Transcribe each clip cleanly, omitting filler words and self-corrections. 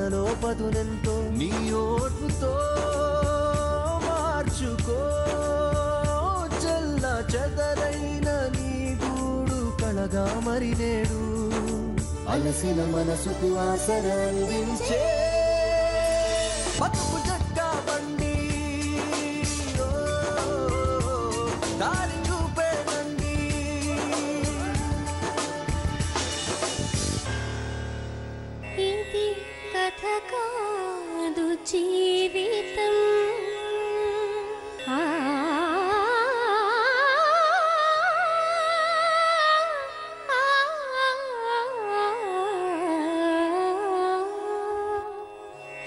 మనలో పదునెంతో నీ ఓర్పుతో మార్చుకో. చెల్ల చెదరైన నీ గూడు కళగా మరి నేడు అలసిన మనసుకు ఆసర అందించే బతుకు జట్కా బండి దారి చూపేనండి. ఇది కథ కాదు జీవితం.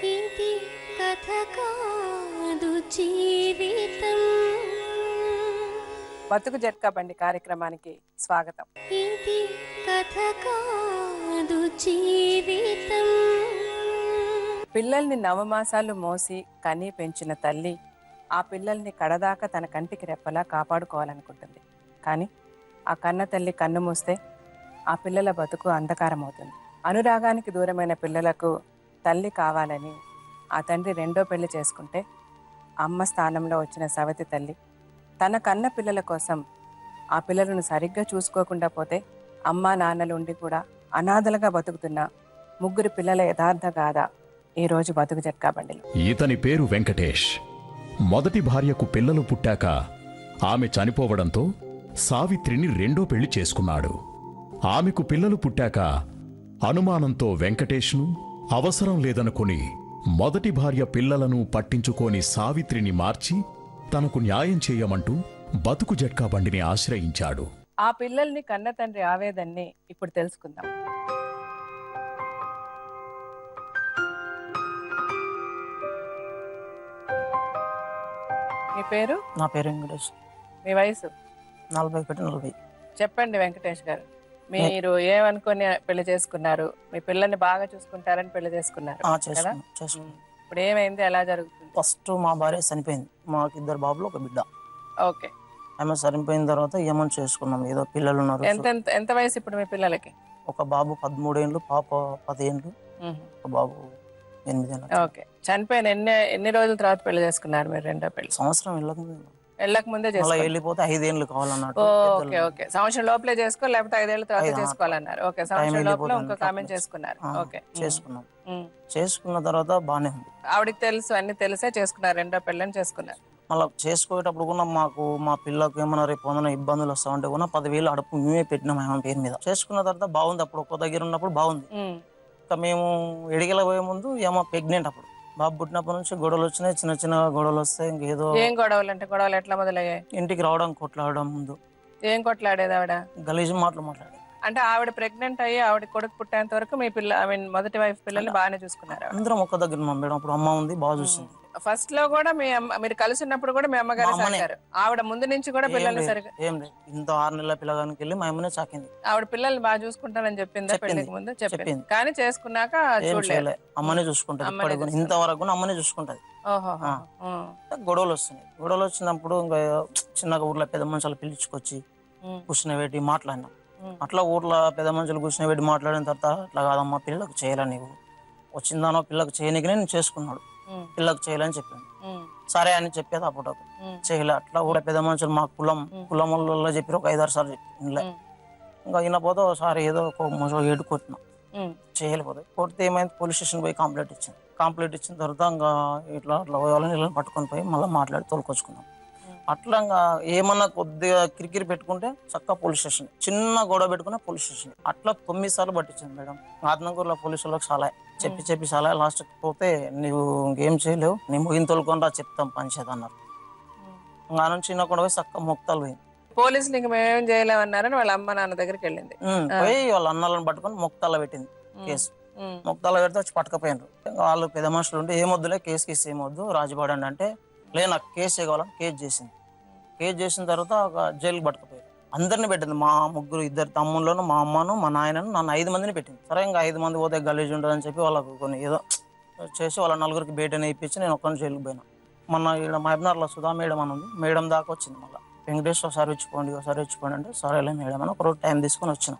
ఇది కథ కాదు జీవితం. బతుకు జట్కా బండి కార్యక్రమానికి స్వాగతం. ఇది కథ కాదు జీవితం. పిల్లల్ని నవమాసాలు మోసి కని పెంచిన తల్లి ఆ పిల్లల్ని కడదాకా తన కంటికి రెప్పలా కాపాడుకోవాలనుకుంటుంది. కానీ ఆ కన్న తల్లి కన్ను మూస్తే ఆ పిల్లల బతుకు అంధకారం అవుతుంది. అనురాగానికి దూరమైన పిల్లలకు తల్లి కావాలని ఆ తండ్రి రెండో పెళ్లి చేసుకుంటే అమ్మ స్థానంలో వచ్చిన సవతి తల్లి తన కన్న పిల్లల కోసం ఆ పిల్లలను సరిగ్గా చూసుకోకుండా పోతే అమ్మా నాన్నలు ఉండి కూడా అనాథలుగా బతుకుతున్న ముగ్గురు పిల్లల యథార్థ గాథ ఈరోజు బతుకు జట్కా బండిలో. ఇతని పేరు వెంకటేష్. మొదటి భార్యకు పిల్లలు పుట్టాక ఆమె చనిపోవడంతో సావిత్రిని రెండో పెళ్లి చేసుకున్నాడు. ఆమెకు పిల్లలు పుట్టాక అనుమానంతో వెంకటేష్ను అవసరం లేదనుకుని మొదటి భార్య పిల్లలను పట్టించుకోని సావిత్రిని మార్చి తనకు న్యాయం చేయమంటూ బతుకు జట్కా బండిని ఆశ్రయించాడు. ఆ పిల్లల్ని కన్న తండ్రి ఆవేదన్ని ఇప్పుడు తెలుసుకుందాం. మీ పేరు? నా పేరు వెంకటేష్. మీ వయసు? 40. చెప్పండి వెంకటేష్ గారు, మీరు ఏమనుకొని పెళ్లి చేసుకున్నారు? మీ పిల్లల్ని బాగా చూసుకుంటారని పెళ్లి చేసుకున్నారు కదా? ఇప్పుడు ఏమైంది, ఎలా జరుగుతుంది? ఫస్ట్ మా భార్య చనిపోయింది. మాకు 2 బాబులు 1 బిడ్డ. ఓకే. ఆమె చనిపోయిన తర్వాత ఏమని చేసుకున్నాం, ఏదో పిల్లలు ఉన్నారు. ఎంత వయసు ఇప్పుడు మీ పిల్లలకి? ఒక బాబు 13 ఏళ్ళు, పాప 10 ఏళ్ళు, ఒక బాబు 8 ఏళ్ళు. ఓకే. చనిపోయిన ఎన్ని రోజుల తర్వాత పెళ్లి చేసుకున్నారు మీరు రెండో పెళ్లి? సంవత్సరం వెళ్ళక ముందే వెళ్ళిపోతే 5 ఏళ్ళు కావాలన్నట్టు. Okay okay. సంవత్సరం లోపలే చేసుకో, లేకపోతే 5 ఏళ్ళ తర్వాత చేసుకోవాలన్నారు. ఓకే. సంవత్సరం లోపల ఇంకొక ఆమె చేసుకున్నారు. ఓకే. చేసుకున్నాం. చేసుకున్న తర్వాత బానే ఉంది. ఆవిడకి తెలుసు, అన్ని తెలిసే చేసుకున్నారు, రెండో పెళ్ళని చేసుకున్నారు. మళ్ళీ చేసుకునేటప్పుడు కూడా మాకు మా పిల్లలకు ఏమన్నా రేపు ఏమైనా ఇబ్బందులు వస్తామంటే కూడా 10,000 అడుపు మేమే పెట్టినాం ఆమె పేరు మీద. చేసుకున్న తర్వాత బాగుంది. అప్పుడు ఒక్క దగ్గర ఉన్నప్పుడు బాగుంది. ఇంకా మేము ఎడిగల పోయే ముందు ఏమో ప్రెగ్నెంట్. అప్పుడు బాబు పుట్టినప్పటి నుంచి గొడవలు వచ్చినాయి, చిన్న చిన్న గొడవలు వస్తాయి. ఇంకేదో ఏం గొడవలు అంటే? గొడవలు ఎట్లా మొదలయ్యాయి? ఇంటికి రావడం, కొట్లాడడం. ముందు ఏం కొట్లాడేది ఆవిడ? గలీజు మాటలు మాట్లాడేది. అంటే ఆవిడ ప్రెగ్నెంట్ అయ్యి ఆవిడ కొడుకు పుట్టేంత వరకు మీ పిల్ల, ఐ మీన్ మొదటి వైఫ్ పిల్లల్ని బాగానే చూసుకున్నారు? అందరం ఒక్క దగ్గర ఉన్నాం మేడం. అప్పుడు అమ్మ ఉంది, బాగా చూసింది. ఫస్ట్ లో కూడా మీ అమ్మ, మీరు కలిసి ఉన్నప్పుడు కూడా మీ అమ్మగారు సాకారు? ఆవిడ ముందు నుంచి కూడా పిల్లల్ని సరిగ్గా ఏం లేదు. ఇంత 6 నెలల పిల్లగానికి వెళ్ళి మా అమ్మనే సాకింది. ఆవిడ పిల్లల్ని బాగా చూసుకుంటానని చెప్పిందా పెళ్లికి ముందు? చెప్పింది. కానీ చేసుకున్నాక చూడలేదు. అమ్మనే చూసుకుంటది. ఇంతవరకు కూడా అమ్మనే చూసుకుంటది. గొడవలు వస్తున్నాయి. గొడవలు వచ్చినప్పుడు ఇంకా చిన్నగా ఊర్లో పెద్ద మనుషులు పిలుచుకొచ్చి కూర్చుని మాట్లాడినాం. అట్లా ఊర్లో పెద్ద మనుషులు కూర్చుని మాట్లాడిన తర్వాత అట్లా కాదమ్మా, పిల్లలకు చేయాలని నీవు వచ్చిందానో, పిల్లకు చేయనికనే నేను చేసుకున్నాడు, పిల్లకు చేయాలని చెప్పింది. సరే అని చెప్పేది. అప్పుడు చేయలే. అట్లా ఊళ్ళో పెద్ద మనుషులు మా కులంలో చెప్పి ఒక 5-6 సార్లు చెప్పి ఇంకా అయిన పోతే ఒకసారి ఏదో ఒక ఏడు కొట్టినాం, చేయలేకపోతే. కొడితే ఏమైంది, పోలీస్ స్టేషన్ పోయి కంప్లైంట్ ఇచ్చింది. కంప్లైంట్ ఇచ్చిన తర్వాత ఇంకా ఇట్లా వాళ్ళని పట్టుకొని పోయి మళ్ళీ మాట్లాడి తోలుకొచ్చుకున్నాం. అట్లా ఇంకా ఏమన్నా కొద్దిగా కిరికిరి పెట్టుకుంటే చక్కగా పోలీస్ స్టేషన్, చిన్న గొడవ పెట్టుకున్నా పోలీస్ స్టేషన్. అట్లా 9 సార్లు పట్టించింది మేడం. ఆత్మకూరులో పోలీసు వాళ్ళకి చాలా చెప్పి చాలా లాస్ట్కి పోతే నువ్వు ఇంకేం చేయలేవు, నీ ముగిన తోలుకొని రా, చెప్తాం పంచేది అన్నారు. ఇంకా నుంచి చిన్న కూడా పోయి చక్కగా మొక్తాలు పోయింది. పోలీసులు ఇంక మేమేం చేయలేమన్నారని వాళ్ళ అమ్మ నాన్న దగ్గరికి వెళ్ళింది. పోయి వాళ్ళ అన్నలను పట్టుకొని మొక్తాలో పెట్టింది కేసు. మొక్తాలో పెడితే వచ్చి పట్టుకపోయినారు. వాళ్ళు పెద్ద మనుషులు ఉంటే ఏమొద్దులే, కేసు ఏమొద్దు, రాజుబాడండి అంటే లేదు నాకు కేసు చేయగలని కేసు చేసింది. కేసు చేసిన తర్వాత ఒక జైలుకి పట్టుకుపోయారు. అందరిని పెట్టింది. మా 2 తమ్ముళ్ళను, మా అమ్మను, మా నాయనను, నన్ను 5 మందిని పెట్టింది. సరే ఇంకా 5 మంది పోతే గలీజ్ ఉంటుందని చెప్పి వాళ్ళకు కొన్ని ఏదో చేసి వాళ్ళ 4కి బయటనే ఇప్పించి నేను ఒక్కరిని జైలుకి పోయినా. మొన్న ఇక్కడ మహబూబ్నగర్లో సుధా మేడం అని ఉంది, మేడం దాకా వచ్చింది. మళ్ళీ వెంకటేష్ ఒకసారి వచ్చిపోండి అంటే సరేలే మేడం అని ఒకరోజు టైం తీసుకొని వచ్చిన.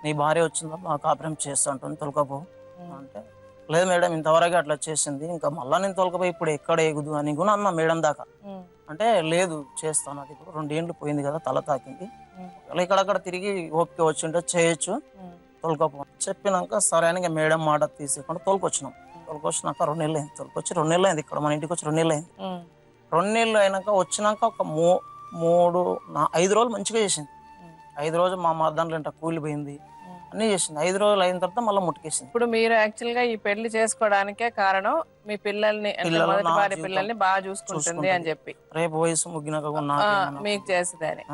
నీ భార్య వచ్చిందా, మా కాపురం చేస్తా ఉంటుంది, తొలకపో అంటే లేదు మేడం ఇంతవరకు అట్లా చేసింది, ఇంకా మళ్ళీ నేను తోలుకపోయి ఇప్పుడు ఎక్కడ ఎగుదు అని కూడా అన్న మేడం దాకా. అంటే లేదు చేస్తాను, అది ఇప్పుడు 2 ఏళ్ళు పోయింది కదా, తల తాకింది, ఇక్కడక్కడ తిరిగి ఓపిక వచ్చి ఉంటే చేయొచ్చు, తోలుకపో చెప్పినాక సరే అని మేడం మాట తీసేయకుండా తోలుకొచ్చినాం. తోలుకొచ్చినాక 2 నెలలు అయింది, తోలుకొచ్చి 2 నెలలు అయింది, ఇక్కడ మన ఇంటికి వచ్చి 2 నెలలు అయింది. 2 నెలలు అయినాక వచ్చినాక ఒక 5 రోజులు మంచిగా చేసింది. 5 రోజులు మా మర్దాంట్లో ఇంట కూలిపోయింది, అన్నీ చేసింది. 5 రోజులు అయిన తర్వాత మళ్ళీ ముట్టుకేసింది. ఇప్పుడు మీరు యాక్చువల్ గా ఈ పెళ్లి చేసుకోవడానికే కారణం మీ పిల్లల్ని, మొదటి భార్య పిల్లల్ని బాగా చూసుకుంటుంది అని చెప్పి, రేపు వయసు ముగ్గినాక మీకు చేస్తుందని.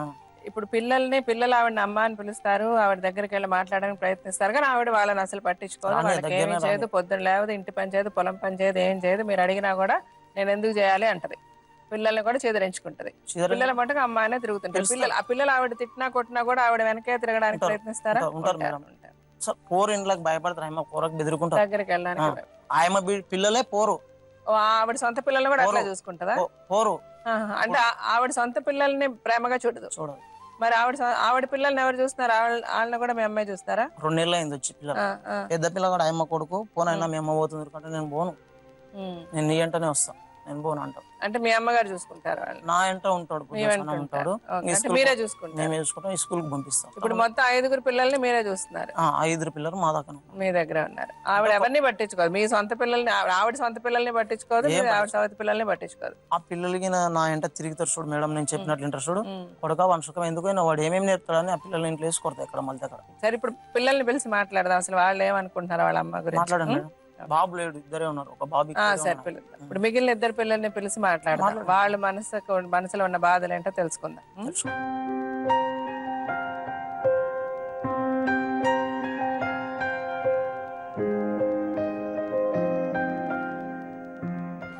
ఇప్పుడు పిల్లలు ఆవిడని అమ్మ అని పిలుస్తారు, ఆవిడ దగ్గరికి వెళ్ళి మాట్లాడడానికి ప్రయత్నిస్తారు, కానీ ఆవిడ వాళ్ళని అసలు పట్టించుకోదు, వాళ్ళకి ఏమీ చేయదు, పొద్దున్న లేవదు, ఇంటి పని చేయదు, పొలం పని చేయదు, ఏం చేయదు. మీరు అడిగినా కూడా నేను ఎందుకు చేయాలి అంటది. పిల్లల్ని కూడా చెదిరించుకుంటది. పిల్లల మటుకు అమ్మాయినే తిరుగుతుంటారు. ఆ పిల్లలు ఆవిడ తిట్టినా కొట్టినా కూడా ఆవిడ వెనకే తిరగడానికి ప్రయత్నిస్తారా? పోరు ఇంట్లోకి భయపడతారు, ఆయన పోరకు బెదిరుకుంటారు, దగ్గరికి వెళ్ళడానికి ఆయన పిల్లలే పోరు. ఆవిడ సొంత పిల్లల్ని కూడా అట్లా చూసుకుంటదా? పోరు. అంటే ఆవిడ సొంత పిల్లల్ని ప్రేమగా చూడదు. మరి ఆవిడ పిల్లల్ని ఎవరు చూస్తున్నారు? వాళ్ళని కూడా మీ అమ్మాయి చూస్తారా? 2 నెలలు అయింది వచ్చి పిల్లలు. పెద్ద పిల్ల కూడా ఆయమ్మ కొడుకు పోనైనా మీ అమ్మ పోతుంది ఎందుకంటే నేను పోను, నేను నీ వెంటనే వస్తాను, నేను పోను అంటాడు. అంటే మీ అమ్మగారు చూసుకుంటారు? నా వెంట ఉంటాడు, మీరే చూసుకుంటాం, స్కూల్ కి పంపిస్తాం. ఇప్పుడు మొత్తం 5 పిల్లల్ని మీరే చూస్తున్నారు? 5 పిల్లలు మా దగ్గర మీ దగ్గర ఉన్నారు. ఆవిడ ఎవరిని పట్టించుకోదు, మీ సొంత పిల్లల్ని ఆవిడ సొంత పిల్లల్ని పట్టించుకోదు, ఆవిడ సొంత పిల్లల్ని పట్టించుకోదు. ఆ పిల్లలకి నా వెంట తిరుగుతారు చూడు మేడం, నేను చెప్పినట్లు ఇంటర్ చూడు, కొడుక వంశకం ఎందుకైనా వాడు ఏమేమి నేర్పుతాడని ఆ పిల్లల్ని ఇంట్లో వేసి కొడతాయి ఇక్కడ మళ్ళీ దగ్గర. సరే ఇప్పుడు పిల్లల్ని పిలిచి మాట్లాడదాం, అసలు వాళ్ళు ఏమనుకుంటున్నారు వాళ్ళ అమ్మ గురించి? మాట్లాడండి. బాబు లేడు, ఇద్దరే ఉన్నారు, ఒక బాబు. సరే పిల్లలు, ఇప్పుడు మిగిలిన 2 పిల్లల్ని పిలిచి మాట్లాడదాం, వాళ్ళ మనసులో ఉన్న బాధలు ఏంటో తెలుసుకుందాం.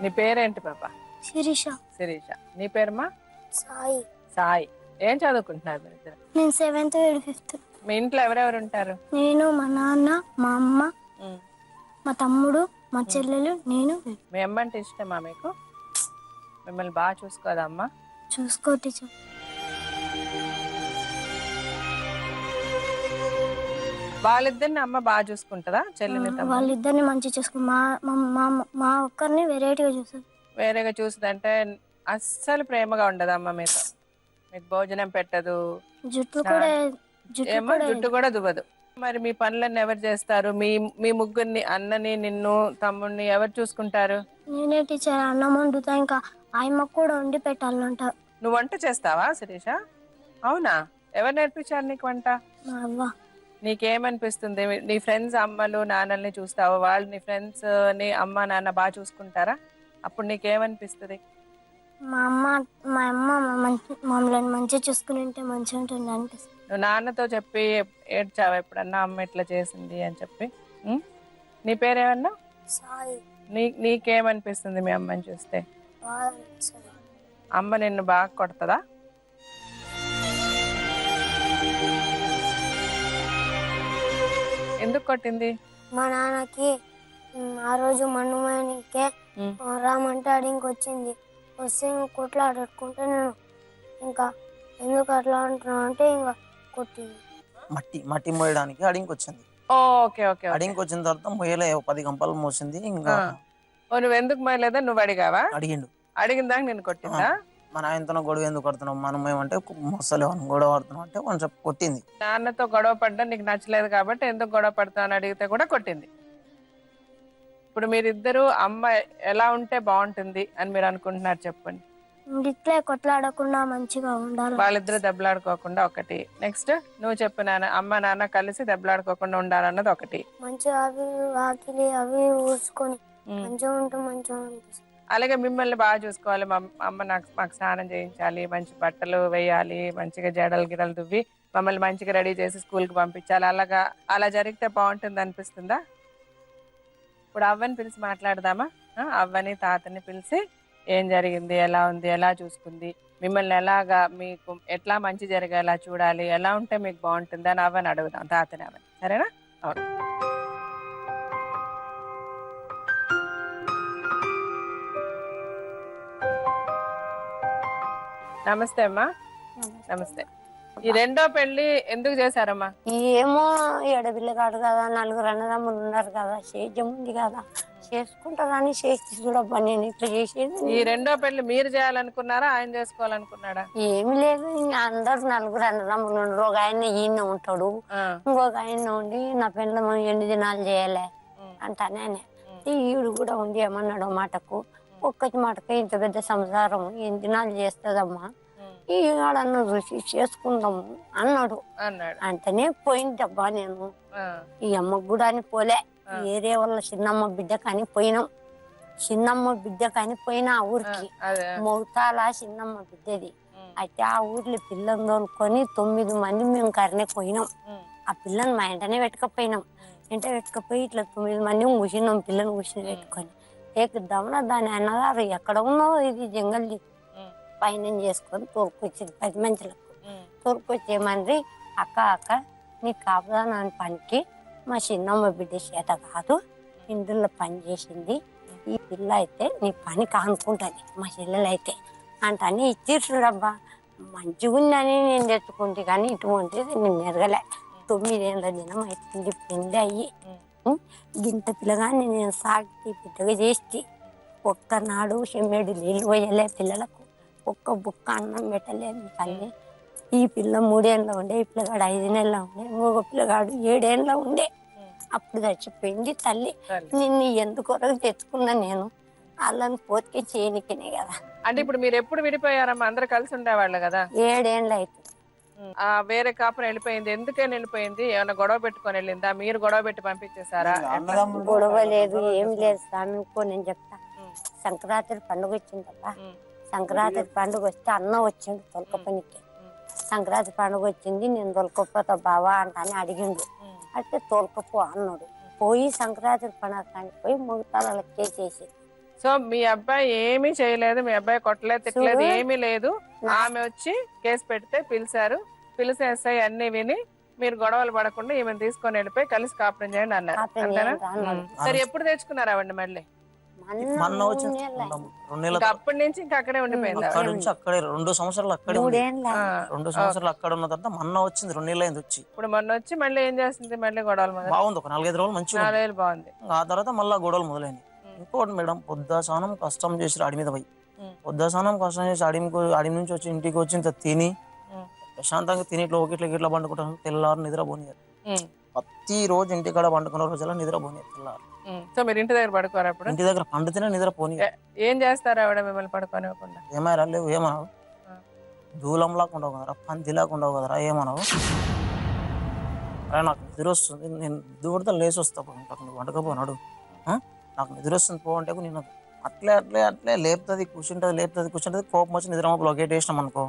నీ పేరేంటి పాప? శిరీష. శిరీష. నీ పేరుమా? సాయి. సాయి. ఏం చదువుకుంటున్నారు మీరు ఇద్దరు? నేను 7th, 5th. మీ ఇంట్లో ఎవరెవరు ఉంటారు? నేను, మా నాన్న, మా అమ్మ, మా తమ్ముడు, మా చెల్లెలు, నేను. మీ అమ్మ అంటే ఇష్టమా మీకు? మిమ్మల్ని బాగా చూసుకోదా అమ్మ? చూసుకో టీచర్. వాళ్ళిద్దరిని అమ్మ బాగా చూసుకుంటుందా? చెల్లిని వాళ్ళిద్దరిని మంచిగా చూసుకో. మా ఒక్కరిని వెరైటీగా చూస్తుంది. వేరేగా చూస్తుందంటే అస్సలు ప్రేమగా ఉండదు అమ్మ మీతో. మీకు భోజనం పెట్టదు, జుట్టు కూడా దువ్వదు. మరి మీ పనులన్నీ ఎవరు చేస్తారు? మీ ముగ్గురిని, అన్నని, నిన్ను, తమ్ముడిని ఎవరు చూసుకుంటారు? నేనే టీచర్. అన్నం వండుతా, ఇంకా ఆయమ్మకు కూడా వండి పెట్టాలంట. నువ్వు వంట చేస్తావా శిరీష? అవునా? ఎవరు నేర్పించారు నీకు వంట? మా అవ్వ. నీకేమనిపిస్తుంది? నీ ఫ్రెండ్స్ అమ్మలు నాన్నల్ని చూస్తావు, వాళ్ళు నీ ఫ్రెండ్స్ ని అమ్మ నాన్న బాగా చూసుకుంటారా? అప్పుడు నీకేమనిపిస్తుంది? మా అమ్మ మమ్మల్ని మంచిగా చూసుకుని ఉంటే మంచిగా ఉంటుంది అనిపిస్తుంది. నువ్వు నాన్నతో చెప్పి ఏడ్చావా ఎప్పుడన్నా అమ్మ ఇట్లా చేసింది అని చెప్పి? నీ పేరేమన్నా? సాయి. నీకేమనిపిస్తుంది మీ అమ్మని చూస్తే? అమ్మ నిన్ను బాగా కొడతదా? ఎందుకు కొట్టింది? మా నాన్నకి ఆ రోజు మన్నుమానికే రామంటే అడిగి వచ్చింది, వస్తే కొట్లాడుకుంటే నేను ఇంకా ఎందుకు అట్లా అంటున్నావు అంటే ఇంకా కొట్టింది. మట్టి మోయడానికి అడిగి వచ్చింది. అడిగి వచ్చిన తర్వాత మొయ్యలే 10 గంపలు మోసింది. ఇంకా నువ్వు ఎందుకు మొయ్యలేదా? నువ్వు అడిగావా? అడిగిన దాకా నేను కొట్టిందా? మన ఆయనతో గొడవ ఎందుకు పడుతున్నాం, మనం ఏమంటే మొసలేవు గొడవ పడుతున్నాం అంటే కొంచెం కొట్టింది. నాన్నతో గొడవ పడ్డా నీకు నచ్చలేదు కాబట్టి ఎందుకు గొడవ పడతావు అని అడిగితే కూడా కొట్టింది. ఇప్పుడు మీరిద్దరు అమ్మ ఎలా ఉంటే బాగుంటుంది అని మీరు అనుకుంటున్నారు చెప్పండి. ఇట్లే కొట్లాడకుండా మంచిగా ఉండాలి. వాళ్ళిద్దరు దెబ్బలాడుకోకుండా ఒకటి. నెక్స్ట్ నువ్వు చెప్పు, అమ్మ నాన్న కలిసి దెబ్బలాడుకోకుండా ఉండాలన్నది ఒకటి. మంచిగా అవి వాకిలి అవి ఊడ్చుకొని మంచిగా ఉంటే మంచిగా ఉంటుంది. అలాగే మిమ్మల్ని బాగా చూసుకోవాలి. అమ్మ మాకు స్నానం చేయించాలి, మంచి బట్టలు వేయాలి, మంచిగా జడలు గిడలు దువ్వి మమ్మల్ని మంచిగా రెడీ చేసి స్కూల్కి పంపించాలి. అలా జరిగితే బాగుంటుంది అనిపిస్తుందా? ఇప్పుడు అవ్వని పిలిచి మాట్లాడదామా? అవ్వని తాతని పిలిచి ఏం జరిగింది, ఎలా ఉంది, ఎలా చూసుకుంది, మిమ్మల్ని ఎలాగా, మీకు ఎట్లా మంచి జరిగేలా చూడాలి, ఎలా ఉంటే మీకు బాగుంటుంది అని అవ్వని అడుగుదాం, తాతని అవ్వని. సరేనా? అవును. నమస్తే అమ్మా. నమస్తే. ఈ రెండో పెళ్లి ఎందుకు చేశారమ్మా? ఏమో ఎడపిల్లగాడు కదా, నలుగురు అన్నదమ్ములు ఉన్నారు కదా, సేద్యం ఉంది కదా, చేసుకుంటారని చేసి చూడబ్బా. నేను ఇట్లా చేసేది ఈ రెండో పెళ్లి మీరు చేయాలనుకున్నారా, ఆయన చేసుకోవాలనుకున్నాడా? ఏమి లేదు. ఇంకా అందరు నలుగురు అన్నదమ్ములు ఉండరు. ఒక ఆయన ఈయన ఉంటాడు, ఇంకొక ఆయన ఉండి నా పిల్లలు 8 దినాలు చేయాలి అంటానే. ఈడు కూడా ఉండి ఏమన్నాడు మాటకు, ఒక్కటి మాటకు ఇంత పెద్ద సంసారం 8 దినాలు చేస్తుందమ్మా, ఈనాడన్నా చూసి చేసుకుందాము అన్నాడు. అంటేనే పోయిందబ్బా. నేను ఈ అమ్మకు కూడా అని పోలే, ఏరే వాళ్ళ చిన్నమ్మ బిడ్డ కానీ పోయినాం. చిన్నమ్మ బిడ్డ కానీ పోయినా ఆ ఊరికి, మౌతాల చిన్నమ్మ బిడ్డది. అయితే ఆ ఊర్లో పిల్లని తోలుకొని 9 మంది మేము కర్నే పోయినాం. ఆ పిల్లని మా ఇంటనే పెట్టుకపోయినాం. ఇంట పెట్టుకపోయి ఇట్లా 9 మంది కూర్చున్నాం, పిల్లని కూర్చుని పెట్టుకొని. ఏకదమ్మున దాని అన్నగారు ఎక్కడ ఉన్నావు, ఇది జంగల్ది పైన చేసుకొని తోలుకొచ్చింది 10 మంచులకు. తోలుకొచ్చేమంది, అక్క అక్క నీ కాపుదాని పనికి మా చిన్నమ్మ బిడ్డ చేత కాదు, ఇందులో పని చేసింది. ఈ పిల్ల అయితే నీ పని కానుకుంటుంది, మా చెల్లెలు అయితే అంటని ఇచ్చిర్రుడబ్బా. మంచిగుందని నేను తెచ్చుకుంటే కానీ ఇటువంటిది నేను ఎరగలే. 9 ఏళ్ళ దినం అవుతుంది పెళ్ళి అయ్యి. గింత పిల్లగాని నేను సాగి బిడ్డగా చేసి ఒక్కనాడు చెమ్మేడు నీళ్ళు పోయలే పిల్లలకు, ఒక్క బుక్క అన్నం పెట్టలేదు తల్లి. ఈ పిల్ల 3 ఏళ్ళ ఉండే, ఈ పిల్లగాడు 5 నెలల ఉండే, ఇంకొక పిల్లగాడు 7 ఏళ్ళ ఉండే. అప్పుడు చచ్చిపోయింది తల్లి. నిన్ను ఎందుకొరకు తెచ్చుకున్నా నేను, వాళ్ళని పోతే చేయనికనే కదా. అంటే ఇప్పుడు మీరు ఎప్పుడు విడిపోయారమ్మా? అందరు కలిసి ఉండేవాళ్ళు కదా. 7 ఏళ్ళు అవుతుంది. వేరే కాపురం వెళ్ళిపోయింది. ఎందుకని వెళ్ళిపోయింది? ఏమైనా గొడవ పెట్టుకొని వెళ్ళిందా? మీరు గొడవ పెట్టి పంపించేశారా? గొడవ లేదు, ఏం లేదు స్వామి. ఇంకో నేను చెప్తా. సంక్రాంతి పండుగ వచ్చిందబ్బా. సంక్రాంతి పండుగ వస్తే అన్న వచ్చిండు తొలక పనికి. సంక్రాంతి పండుగ వచ్చింది, నేను తొలకపోతా బావా అంటాని అడిగిండు. అయితే తోలుకపో అన్నాడు. పోయి సంక్రాంతి పండుగ పోయి ముగతాల కేసేసి. సో మీ అబ్బాయి ఏమీ చేయలేదు, మీ అబ్బాయి కొట్టలేదు, తిట్టలేదు, ఏమీ లేదు. ఆమె వచ్చి కేసు పెడితే పిలిచారు. పిలిచి ఎస్ఐ అన్ని విని మీరు గొడవలు పడకుండా ఈమెను తీసుకొని వెళ్ళిపోయి కలిసి కాపురం చేయండి అన్నారు. సరే, ఎప్పుడు తెచ్చుకున్నారు ఆవిడ మళ్ళీ? మొన్న వచ్చింది. అప్పటి నుంచి ఇంకా అక్కడే ఉండిపోయింది. అక్కడే 2 సంవత్సరాలు అక్కడే 2 సంవత్సరాలు అక్కడ ఉన్న తర్వాత మొన్న వచ్చింది. 2 నెలలు అయింది వచ్చి. ఇప్పుడు మొన్న వచ్చి మళ్ళీ ఏం చేస్తుంది? మళ్ళీ గొడవలు బాగుంది. ఒక 4-5 రోజులు మంచిగా 4 రోజులు బాగుంది. ఆ తర్వాత మళ్ళీ గొడవలు మొదలైంది. ఇంకోటి మేడం, పొద్దుసానం కష్టం చేసి అడి మీద పోయి, పొద్దుసానం కష్టం చేసి అడి నుంచి వచ్చి ఇంటికి వచ్చి ఇంత తిని ప్రశాంతంగా తిని ఇట్లా ఇట్లా పండుకుంటాను. తెల్లారు నిద్రపోనియారు. ప్రతి రోజు ఇంటికాడ పండుకున్న రోజుల్లో నిద్రపోనియారు తెల్లారు. సో మీరు ఇంటి దగ్గర పడుకోరు? అప్పుడు ఇంటి దగ్గర పండుతేనే నిద్రపోనియారు. ఏం చేస్తారు ఆవిడ మిమ్మల్ని పడుకోనివ్వకుండా? ఏమైనా లేవు, ఏమనవు, దూలం లాకుండా కదరా, పంది లేకుండా కదరా, ఏమనవు. అరే నాకు నిద్ర వస్తుంది, నేను దూడతో లేచి వస్తా, నువ్వు వండకపోనాడు, నాకు నిద్ర వస్తుంది పో అంటే నేను అట్లే లేపుతుంది, కూర్చుంటది. కోపం వచ్చి నిద్ర బ్లాకెట్ వేసినాం అనుకో,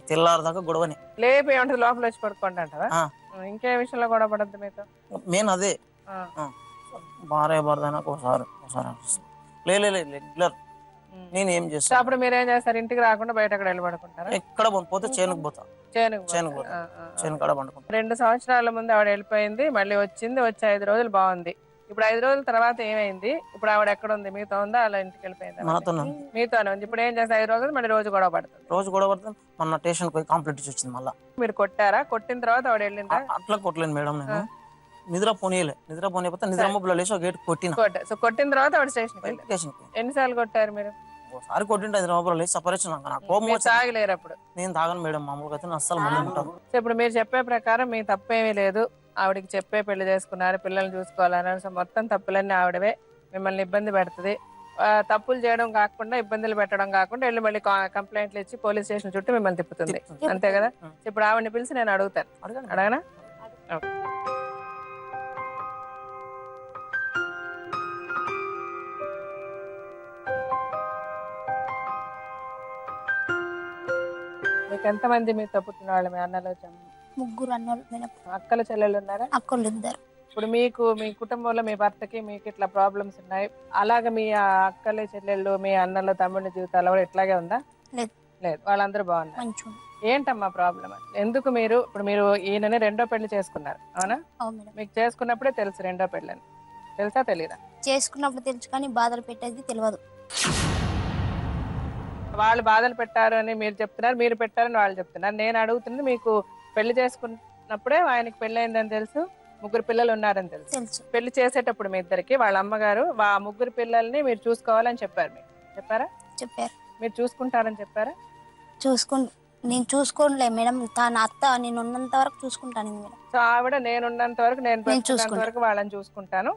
తెల్లారు దాకా గొడవని. లేపి ఏమంటుంది? లోపల వచ్చి పడుకోండి అంటారా? ఇంకే విషయంలో గొడవ పడద్దు మీతో? మెయిన్ అదే. భార్య భర్తనకు ఒకసారి రెగ్యులర్. నేను ఏం చేస్తాను అప్పుడు మీరేం చేస్తారు? ఇంటికి రాకుండా బయట అక్కడ వెళ్ళి పడుకుంటారా? ఎక్కడ పోతే చేనుకు పోతా, చేను కాడ పండుకుంటా. 2 సంవత్సరాల ముందు ఆవిడ వెళ్ళిపోయింది, మళ్ళీ వచ్చింది. వచ్చి 5 రోజులు బాగుంది. ఇప్పుడు 5 రోజుల తర్వాత ఏమైంది? ఇప్పుడు ఆవిడ ఎక్కడ ఉంది? మీతో ఉందా? అలా ఇంటికి వెళ్ళిపోయింది? మీతోనే ఉంది. ఇప్పుడు ఏం చేస్తారు? 5 రోజులు మళ్ళీ రోజు గొడవ పడుతుంది. మొన్న స్టేషన్ పోయి కంప్లీట్ వచ్చింది. మళ్ళీ మీరు కొట్టారా? కొట్టిన తర్వాత ఆవిడ వెళ్ళిందా? అట్లా కొట్టలేను మేడం, నేను నిద్ర పోనీయపోతే నిద్ర మబ్బులో లేచి గేట్ కొట్టిన. సో కొట్టిన తర్వాత ఆవిడ స్టేషన్ ఎన్నిసార్లు కొట్టారు మీరు? ఒకసారి కొట్టింటే నిద్ర మబ్బులో లేచి సపరేషన్. తాగలేరు అప్పుడు? నేను తాగను మేడం, మామూలుగా అయితే అస్సలు మళ్ళీ ఉంటాను. సో ఇప్పుడు మీరు చెప్పే ప్రకారం మీ తప్పేమీ లేదు, ఆవిడకి చెప్పే పెళ్లి చేసుకున్నారు, పిల్లల్ని చూసుకోవాలన్నారు. సో మొత్తం తప్పులన్నీ ఆవిడవే, మిమ్మల్ని ఇబ్బంది పెడుతుంది. తప్పులు చేయడం కాకుండా, ఇబ్బందులు పెట్టడం కాకుండా వెళ్ళి మళ్ళీ కంప్లైంట్లు ఇచ్చి పోలీస్ స్టేషన్ చుట్టూ మిమ్మల్ని తిప్పుతుంది, అంతే కదా? ఇప్పుడు ఆవిడని పిలిచి నేను అడుగుతాను, అడగనా? మీకు ఎంతమంది మీ తప్పుతున్న వాళ్ళు? మీ అన్నలు? 3 అన్నలు. అక్కలు చెల్లెళ్ళు ఉన్నారా? అక్కలు 2. ఇప్పుడు మీకు మీ కుటుంబంలో మీ భర్తకి మీకు ఇట్లా ప్రాబ్లమ్స్ ఉన్నాయి, అలాగే మీ అక్కలు చెల్లెళ్ళు మీ అన్నలు తమ్ముళ్ళ జీవితాలు కూడా ఇట్లాగే ఉందా? లేదు, వాళ్ళందరూ బాగున్నారు. ఏంటమ్మా ప్రాబ్లం? ఎందుకు మీరు ఇప్పుడు మీరు ఈయనని 2వ పెళ్లి చేసుకున్నారు, అవునా? మీకు చేసుకున్నప్పుడే తెలుసు 2వ పెళ్లి అని, తెలుసా తెలీదా? చేసుకున్నప్పుడు తెలుసు కానీ బాధలు పెట్టేది తెలియదు. వాళ్ళు బాధలు పెట్టారు అని మీరు చెప్తున్నారు, మీరు పెట్టారని వాళ్ళు చెప్తున్నారు. నేను అడుగుతుంది, మీకు పెళ్లి చేసుకున్నప్పుడే ఆయనకి పెళ్ళయిందని తెలుసు, 3 పిల్లలు ఉన్నారని తెలుసు. తెలుసు. పెళ్లి చేసేటప్పుడు మీ ఇద్దరికి వాళ్ళ అమ్మగారు ఆ 3 పిల్లల్ని మీరు చూసుకోవాలని చెప్పారు. మీకు చెప్పారా? చెప్పారు. మీరు చూసుకుంటారని చెప్పారా? నేను చూసుకోలే మేడం, తన అత్త నేను ఉన్నంత వరకు చూసుకుంటాను మేడం. సో ఆవిడ నేనున్నంత వరకు, నేను బ్రతికున్నంత వరకు వాళ్ళని చూసుకుంటాను,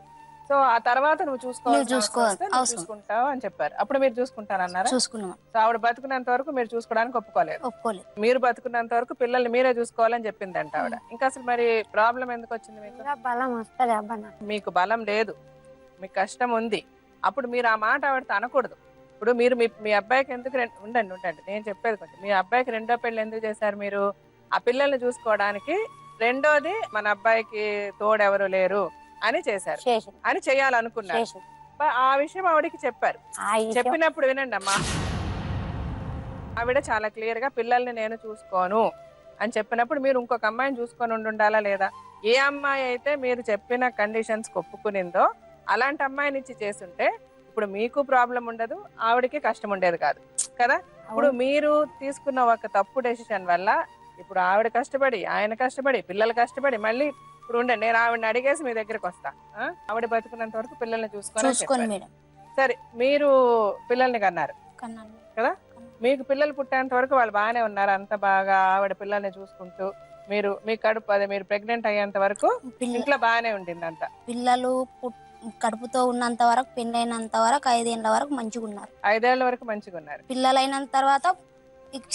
సో ఆ తర్వాత నువ్వు చూసుకుంటావు అని చెప్పారు. అప్పుడు మీరు చూసుకుంటానన్నారా? చూసుకున్నాను. సో ఆవిడ బతుకున్నంత వరకు మీరు చూసుకోవడానికి ఒప్పుకోలేదు. మీరు బతుకున్నంత వరకు పిల్లల్ని మీరే చూసుకోవాలని చెప్పిందంట ఆవిడ. ఇంకా అసలు మరి ప్రాబ్లం ఎందుకు వచ్చింది మీకు? బలం వస్తుంది అబ్బా. మీకు బలం లేదు, మీకు కష్టం ఉంది. అప్పుడు మీరు ఆ మాట ఆవిడతో అనకూడదు. ఇప్పుడు మీరు మీ అబ్బాయికి ఎందుకు ఉండండి నేను చెప్పేది కొంచెం. మీ అబ్బాయికి 2వ పెళ్లి ఎందుకు చేశారు మీరు? ఆ పిల్లల్ని చూసుకోవడానికి. 2వది మన అబ్బాయికి తోడెవరు లేరు అని చేశారు, అని చేయాలనుకున్నారు. ఆ విషయం ఆవిడకి చెప్పారు. చెప్పినప్పుడు వినండి అమ్మా, ఆవిడ చాలా క్లియర్ గా పిల్లల్ని నేను చూసుకోను అని చెప్పినప్పుడు మీరు ఇంకొక అమ్మాయిని చూసుకొని ఉండాలా లేదా? ఏ అమ్మాయి అయితే మీరు చెప్పిన కండిషన్స్ ఒప్పుకునిందో అలాంటి అమ్మాయిని ఇచ్చి చేస్తుంటే ఇప్పుడు మీకు ప్రాబ్లం ఉండదు, ఆవిడకి కష్టం ఉండేది కాదు కదా. ఇప్పుడు మీరు తీసుకున్న ఒక తప్పు డెసిషన్ వల్ల ఇప్పుడు ఆవిడ కష్టపడి, ఆయన కష్టపడి, పిల్లలు కష్టపడి, మళ్ళీ ఇప్పుడు ఉండండి నేను ఆవిడని అడిగేసి మీ దగ్గరికి వస్తా. ఆవిడ బతుకున్నంత వరకు పిల్లల్ని చూసుకొని. సరే, మీరు పిల్లల్ని కన్నారు కదా, మీకు పిల్లలు పుట్టేంత వరకు వాళ్ళు బాగానే ఉన్నారు, అంత బాగా ఆవిడ పిల్లల్ని చూసుకుంటూ మీరు మీ కడుపు అదే మీరు ప్రెగ్నెంట్ అయ్యేంత వరకు ఇంట్లో బాగానే ఉండింది అంత. పిల్లలు కడుపుతో ఉన్నంత వరకు, పెళ్ళైనంత వరకు 5 ఏళ్ల వరకు మంచిగా ఉన్నారు. 5 ఏళ్ల వరకు మంచిగా ఉన్నారు. పిల్లలైన తర్వాత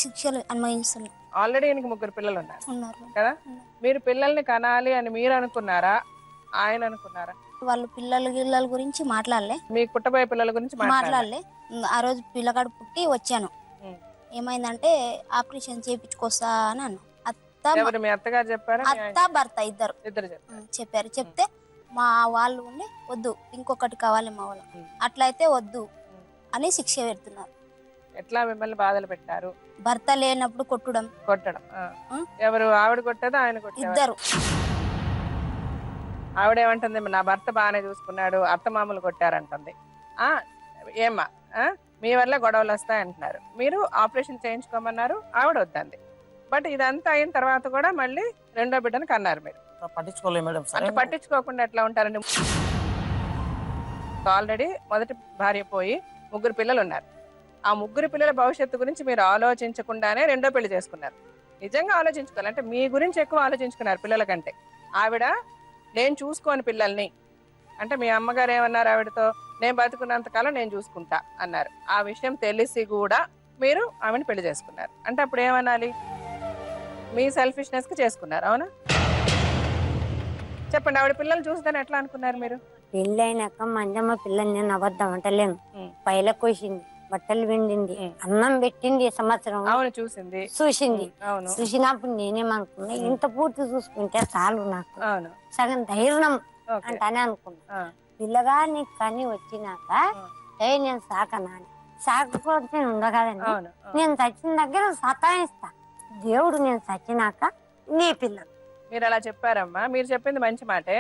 శిక్షలు అనుభవిస్తున్నారు. ఆల్రెడీ ఈయనకి 3 పిల్లలు ఉన్నారు కదా. మీరు పిల్లల్ని కనాలి అని మీరు అనుకున్నారా, ఆయన అనుకున్నారా? వాళ్ళు పిల్లల గురించి మాట్లాడలే, మీకు పుట్టబోయే పిల్లల గురించి మాట్లాడలే. ఆ రోజు పిల్లగాడు పుట్టి వచ్చాను, ఏమైందంటే ఆపరేషన్ చేయించుకొస్తా అని అన్న. మీ అత్తగారు చెప్పారా? అత్త భర్త ఇద్దరు చెప్పారు. చెప్తే మా వాళ్ళు ఉండి వద్దు ఇంకొకటి కావాలి మా వాళ్ళు, అట్లయితే వద్దు అని శిక్ష పెడుతున్నారు. ఎట్లా మిమ్మల్ని బాధలు పెట్టారు? భర్త లేనప్పుడు కొట్టడం. ఎవరు? ఆవిడ కొట్టదా ఆయన కొట్టదా? ఇద్దరు. ఆవిడేమంటుంది, నా భర్త బాగానే చూసుకున్నాడు, అత్త మామూలు కొట్టారంటుంది. ఏమ్మా మీ వల్ల గొడవలు వస్తాయి అంటున్నారు, మీరు ఆపరేషన్ చేయించుకోమన్నారు, ఆవిడ వద్దంది. బట్ ఇదంతా అయిన తర్వాత కూడా మళ్ళీ 2వ బిడ్డను కన్నారు మీరు. పట్టించుకోలేదు మేడం. పట్టించుకోకుండా ఎట్లా ఉంటారండి? ఆల్రెడీ మొదటి భార్య పోయి 3 పిల్లలు ఉన్నారు. ఆ 3 పిల్లల భవిష్యత్తు గురించి మీరు ఆలోచించకుండానే 2వ పెళ్లి చేసుకున్నారు. నిజంగా ఆలోచించుకోవాలి అంటే మీ గురించి ఎక్కువ ఆలోచించుకున్నారు పిల్లల కంటే. ఆవిడ నేను చూసుకోని పిల్లల్ని అంటే మీ అమ్మగారు ఏమన్నారు ఆవిడతో? నేను బతుకున్నంత కాలం నేను చూసుకుంటా అన్నారు. ఆ విషయం తెలిసి కూడా మీరు ఆమెను పెళ్లి చేసుకున్నారు అంటే అప్పుడు ఏమనాలి? మీ సెల్ఫిష్నెస్ కి చేసుకున్నారు, అవునా? చెప్పండి, ఆవిడ పిల్లలు చూస్తాను ఎట్లా అనుకున్నారు మీరు? పెళ్ళి అయినాక మంజమ్మ పిల్లని నేను అబద్ధం అంటలేను. పైల కోసింది, బట్టలు పిండింది, అన్నం పెట్టింది, సంవత్సరం చూసింది. చూసినప్పుడు నేనేమనుకున్నా, ఇంత పూర్తి చూసుకుంటే చాలు నాకు, సగం ధైర్యం అంటానే అనుకున్నా. పిల్లగా నీకు కని వచ్చినాక నేను సాకనా అని. సాకపోతే ఉండగలండి, నేను చచ్చిన దగ్గర సతాయిస్తా దేవుడు, నేను చచ్చినాక నీ పిల్లలు. మీరు అలా చెప్పారమ్మా, మీరు చెప్పింది మంచి మాటే.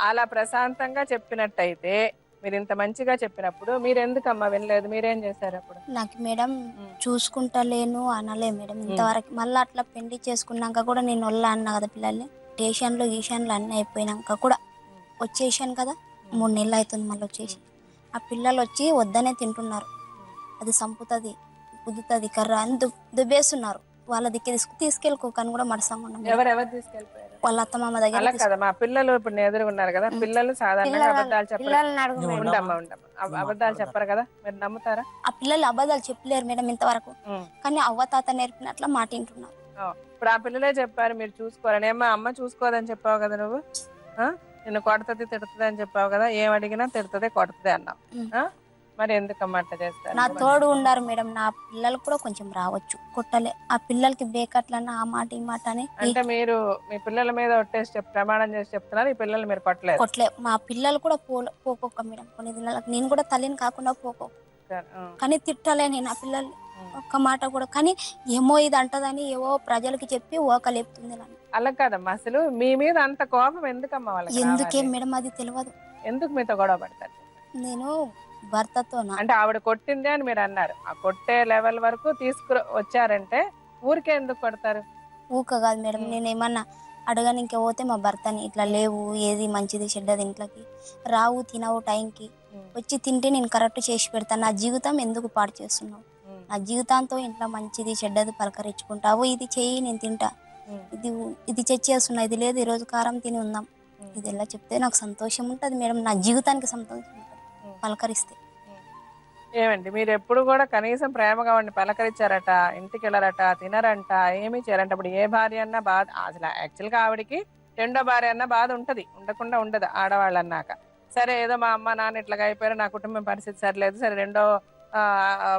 అలా ప్రశాంతంగా చెప్పినట్టయితే, మీరు ఇంత మంచిగా చెప్పినప్పుడు మీరు ఎందుకమ్మా వినలేదు? మీరేం చేశారు అప్పుడు? నాకు మేడం చూసుకుంటలేను అనలే మేడం ఇంతవరకు. మళ్ళీ అట్లా పెళ్లి చేసుకున్నాక కూడా నేను వల్ల అన్నా కదా పిల్లల్ని. స్టేషన్లో గీషన్లు అన్నీ అయిపోయినాక కూడా వచ్చేసాను కదా, 3 నెలలు అవుతుంది మళ్ళీ వచ్చేసి. ఆ పిల్లలు వచ్చి వద్దనే తింటున్నారు, అది సంపుతుంది, కుదుతుంది కర్ర అని దుబ్బేస్తున్నారు. వాళ్ళ దిక్కు తీసుకెళ్ళుకోకని కూడా మడసంగా ఉన్నాం. ఎవరెవరు తీసుకెళ్ళిపోయారు? వాళ్ళ అత్తమామ దగ్గర కదా. మా పిల్లలు ఇప్పుడు ఎదురు ఉన్నారు కదా, పిల్లలు సాధారణంగా అబద్ధాలు చెప్పరు. అబద్ధాలు చెప్పరు కదా, మీరు నమ్ముతారా? ఆ పిల్లలు అబద్ధాలు చెప్పలేరు మేడం ఇంతవరకు, కానీ అవ్వ తాత నేర్పినట్ల మాట వింటున్నారు. ఇప్పుడు ఆ పిల్లలే చెప్పారు మీరు చూసుకోవాలని. ఏమో అమ్మ చూసుకోదని చెప్పావు కదా నువ్వు, నిన్ను కొడుతుంది తిడుతుంది అని చెప్పావు కదా, ఏం అడిగినా తిడుతుంది కొడుతుంది అన్నావు. మరి ఎందుకమ్మా అట్లా చేస్తారు? నా తోడు ఉండారు మేడం, నా పిల్లలు కూడా కొంచెం రావచ్చు, కొట్టలే. ఆ పిల్లలకి బేకట్లన్నా ఆ మాట ఈ మాట అని. అంటే మీరు మీ పిల్లల మీద ఒట్టేసి ప్రమాణం చేసి చెప్తున్నారు, ఈ పిల్లలు మీరు కొట్టలే? మా పిల్లలు కూడా పోకోక మేడం, కొన్ని దినాలకు నేను కూడా తల్లిని కాకుండా పోకో, కానీ తిట్టలే నేను ఆ పిల్లల్ని ఒక్క మాట కూడా. కానీ ఏమో ఇది అంటదని ఏవో ప్రజలకి చెప్పి ఓకలేపుతుంది. అలా కాదమ్మా, అసలు మీ మీద అంత కోపం ఎందుకమ్మా వాళ్ళకి? ఎందుకేం మేడం అది తెలియదు. ఎందుకు మీతో గొడవ పడతారు? నేను భర్తతో అంటే ఆవిడ కొట్టింది అని మీరు అన్నారు, ఆ కొట్టే లెవెల్ వరకు వచ్చారంటే ఊరికే ఎందుకు కొడతారు? ఊక కాదు మేడం, నేను ఏమన్నా అడగనికే పోతే మా భర్తని ఇట్లా లేవు, ఏది మంచిది చెడ్డది ఇంట్లోకి రావు, తినవు టైంకి, వచ్చి తింటే నేను కరెక్ట్ చేసి పెడతాను, నా జీవితం ఎందుకు పాడు చేస్తున్నావు, నా జీవితంతో ఇంట్లో మంచిది చెడ్డది పలకరించుకుంటావు, ఇది చెయ్యి నేను తింటా, ఇది చేస్తున్నా, ఇది లేదు ఈరోజు కారం తిని ఉందాం, ఇది ఎలా చెప్తే నాకు సంతోషం ఉంటుంది మేడం, నా జీవితానికి సంతోషం ఉంటుంది పలకరిస్తే. ఏమండి మీరు ఎప్పుడు కూడా కనీసం ప్రేమగా ఉండి పలకరించారట, ఇంటికి వెళ్ళారట, తినరంట, ఏమీ చేయరంట. ఇప్పుడు ఏ భార్య అన్నా బాధ, అసలు యాక్చువల్గా ఆవిడికి రెండో భార్య అన్న బాధ ఉంటుంది, ఉండకుండా ఉండదు ఆడవాళ్ళు అన్నాక. సరే ఏదో మా అమ్మ నాన్న ఇట్లాగా అయిపోయారు, నా కుటుంబం పరిస్థితి సరిలేదు, సరే రెండో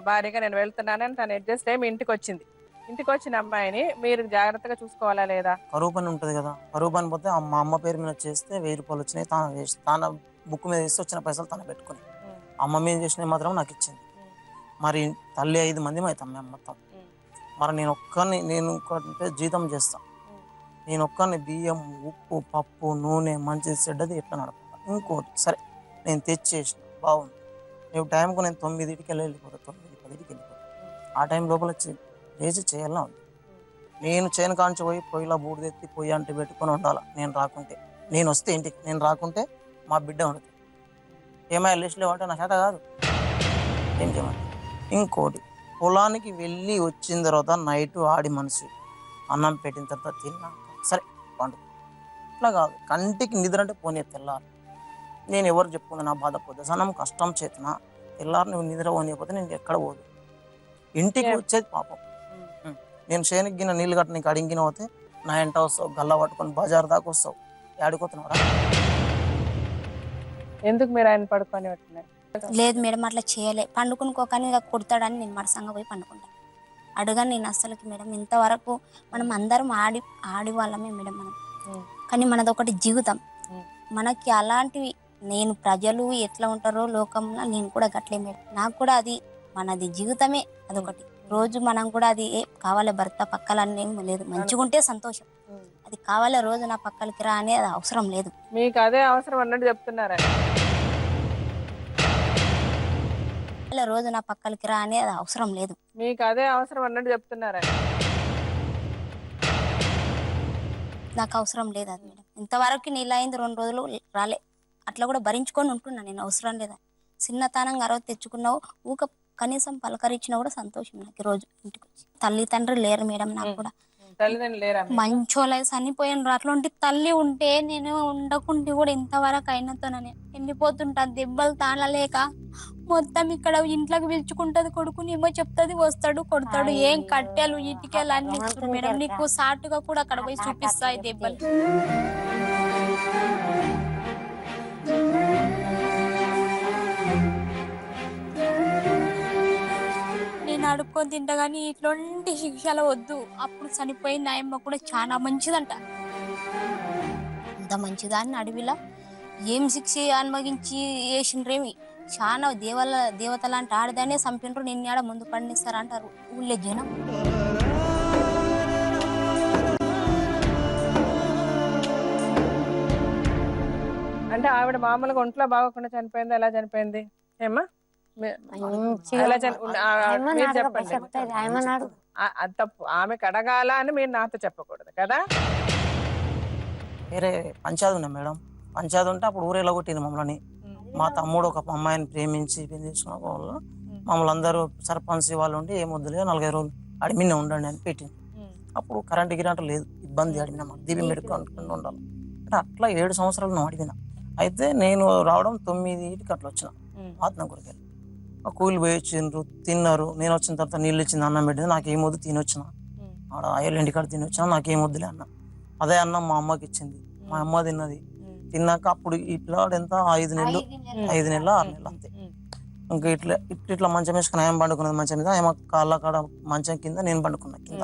భార్యగా నేను వెళ్తున్నానని తను అడ్జస్ట్ అయ్యి మీ ఇంటికి వచ్చింది. ఇంటికి వచ్చిన అమ్మాయిని మీరు జాగ్రత్తగా చూసుకోవాలా లేదా? కరువు పని ఉంటుంది కదా, కరువు పని పోతే మా అమ్మ పేరు మీద చేస్తే 1000 రూపాయలు వచ్చినాయి, తన బుక్ మీద వేస్తే వచ్చిన పైసలు తన పెట్టుకుని అమ్మ మీద చేసినవి మాత్రం నాకు ఇచ్చింది. మరి తల్లి 5 మంది అవుతాం మేము మొత్తం. మరి నేను ఒక్కటే జీతం చేస్తాను, నేను ఒక్కరిని బియ్యం ఉప్పు పప్పు నూనె మంచిది చెడ్డది ఎట్లా నడపాలి. ఇంకోటి సరే నేను తెచ్చేసిన బాగుంది, రేపు టైంకు నేను 9కి వెళ్ళిపోతాను, 9-10కి వెళ్ళిపోతాను, ఆ టైం లోపల లేచి చేయాలని ఉంది. నేను చేయను కాంచి పోయి పొయ్యిలో బూడిదెత్తి పొయ్యి అంటే పెట్టుకొని ఉండాలి. నేను రాకుంటే, నేను వస్తే ఇంటికి, నేను రాకుంటే మా బిడ్డ ఉంటుంది. ఏమైనా లిస్ట్ లేవంటే నా చేత కాదు, ఏం చేయమంటే. ఇంకోటి పొలానికి వెళ్ళి వచ్చిన తర్వాత నైట్ ఆడి మనిషి అన్నం పెట్టిన తర్వాత తిన్నాక సరే పండు, ఇట్లా కాదు కంటికి నిద్ర అంటే పోనీ తెల్లారు. నేను ఎవరు చెప్పుకున్నా నా బాధ పోతే సన్నం కష్టం చేతున తెల్లారు నువ్వు నిద్ర పోనీయకపోతే నేను ఎక్కడ పోదు, ఇంటికి వచ్చేది పాపం. నేను చేనికి గిన్న నీళ్ళు కట్ట నీకు అడిగిన పోతే నా ఎంట వస్తావు, గల్లా పట్టుకొని బజార్ దాకా వస్తావు, ఆడుకోతున్నారా? ఎందుకు మీరు ఆయన పడుకొని పెట్టినారు? లేదు మేడం అట్లా చేయలే, పండుకునుకోకని ఇక కొడతాడని నేను మరసంగా పోయి పండుకుంటాను. అడగను నేను అస్సలకి మేడం. ఇంతవరకు మనం అందరం ఆడి వాళ్ళమే మేడం మనం, కానీ మనది ఒకటి జీవితం. మనకి అలాంటివి నేను ప్రజలు ఎట్లా ఉంటారో లోకంలో నేను కూడా గట్లే మేడం, నాకు కూడా అది మనది జీవితమే అదొకటి. రోజు మనం కూడా అది కావాలి భర్త పక్కలన్నీ లేదు, మంచిగా ఉంటే సంతోషం, అది కావాలి రోజు నా పక్కలకి రా అనేది అవసరం లేదు. మీకు అదే అవసరం అన్నట్టు చెప్తున్నారా? రోజు నా పక్కలకి రా అనేది అవసరం లేదు, మీకు అదే అవసరం అన్నట్టు చెప్తున్నారా? నాకు అవసరం లేదు అది మేడం. ఇంతవరకు నీళ్ళు అయింది 2 రోజులు రాలే, అట్లా కూడా భరించుకొని ఉంటున్నా నేను, అవసరం లేదా. చిన్నతనంగా అరవ తెచ్చుకున్నావు, ఊక కనీసం పలకరించినా కూడా సంతోషం నాకు. రోజు ఇంటికి వచ్చి తల్లి తండ్రి లేరు మేడం, నాకు కూడా మంచోళ్ళ చనిపోయిన అట్లాంటి తల్లి ఉంటే నేను ఉండకుంటే కూడా ఇంతవరకు అయినతో ఎండిపోతుంటాను, దెబ్బలు తాళలేక మొత్తం ఇక్కడ ఇంట్లోకి పిలుచుకుంటది, కొడుకుని ఏమో చెప్తుంది, వస్తాడు కొడతాడు, ఏం కట్టెలు ఇటుకలు అన్ని మేడం, నీకు సాటుగా కూడా అక్కడ పోయి చూపిస్తాయి దెబ్బలు. నేను అడుక్కొని తింటా కానీ ఇట్లాంటి శిక్షలు వద్దు. అప్పుడు చనిపోయిన నాయమ్మ కూడా చాలా మంచిదంట, అంత మంచిదాన్ని అడవిలా ఏం శిక్ష అనుభవించి వేసిండ్రేమి, చాలా దేవత లాంటి ఆడదానే చంపినరు, నిన్న ఆడ ముందు పండిస్తారంటారు ఊళ్ళో జనం. అంటే ఆవిడ మామూలుగా ఒంట్లో బాగోకుండా చనిపోయింది, ఎలా చనిపోయింది ఏమ్మా? తప్పు ఆమె కడగాల అని మీరు నాతో చెప్పకూడదు కదా. వేరే పంచాయతీ ఉన్నా మేడం, పంచాయతీ ఉంటే అప్పుడు ఊరేలా కొట్టింది మమ్మల్ని. మా తమ్ముడు ఒక అమ్మాయిని ప్రేమించి పెళ్లి చేసుకున్న వాళ్ళు మమ్మల్ని అందరూ సర్పంచ్ వాళ్ళు ఉండి ఏం వద్దులే 45 రోజులు అడిమినే ఉండండి అని పెట్టింది. అప్పుడు కరెంట్ గిరంట లేదు, ఇబ్బంది అడిగినా మాకు దీపం పెట్టుకుంటూ ఉండాలి అంటే అట్లా 7 సంవత్సరాలు నువ్వు అడిగిన. అయితే నేను రావడం 9కి అట్లా వచ్చిన ఆత్మకూరికి వెళ్ళి, కూలి పోయి వచ్చిండ్రు, తిన్నారు. నేను వచ్చిన తర్వాత నీళ్ళు ఇచ్చింది, అన్నం పెట్టింది, నాకేమొద్దు తినొచ్చిన, ఆడ అయ్యల ఇంటికాడ తినొచ్చిన, నాకేమొద్దులే అన్న. అదే అన్నం మా అమ్మకి ఇచ్చింది, మా అమ్మ తిన్నది. తిన్నాక అప్పుడు ఈ పిల్లాడు ఎంత 5 నెలలు 6 నెలలు అంతే. ఇంకా ఇట్లా మంచం వేసుకుని ఆయన పండుకున్నది మంచం మీద, ఆయన కాళ్ళ కాడ మంచం కింద నేను పండుకున్నా. కింద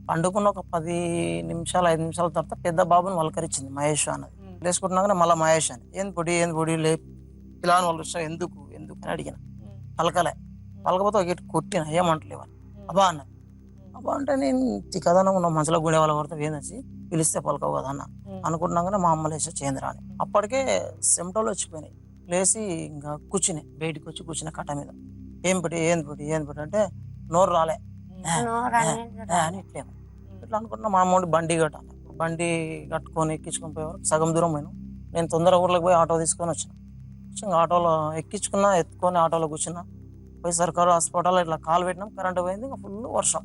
పండుకున్న ఒక 10 నిమిషాలు 5 నిమిషాల తర్వాత పెద్ద బాబుని వలకరించింది మహేష్ అన్నది. లేసుకుంటున్నాక మళ్ళీ మహేష్ అని ఏంది పొడి లే ఇలా వాళ్ళు ఎందుకు అని అడిగిన. పలకపోతే ఒక కొట్టిన, ఏమంటలేవని అబ్బా అన్నది. అబ్బా అంటే నేను కథనం ఉన్న మనసులో గుండె వాళ్ళ కొడితే ఏందచ్చి పిలిస్తే పలకవు కదా అన్న అనుకుంటున్నాగానే మా అమ్మ లేచి చేంద్రా అని. అప్పటికే సెమటోలు వచ్చిపోయినాయి. లేచి ఇంకా కూర్చున్నాయి, బయటికి వచ్చి కూర్చున్న కట్ట మీద. ఏంది పొడి అంటే నోరు రాలే అని ఇట్లేమో ఇట్లా అనుకుంటున్నా మా అమౌంట్ బండి కట్టాలి. బండి కట్టుకొని ఎక్కించుకొని పోయే వరకు సగం దూరం పోయినాం. నేను తొందరగా ఊర్లోకి పోయి ఆటో తీసుకొని వచ్చిన ఆటోలో ఎక్కించుకున్నా, ఎత్తుకొని ఆటోలో కూర్చున్నా. పోయి సర్కారు హాస్పిటల్ ఇట్లా కాలు పెట్టినాం, కరెంట్ పోయింది, ఫుల్ వర్షం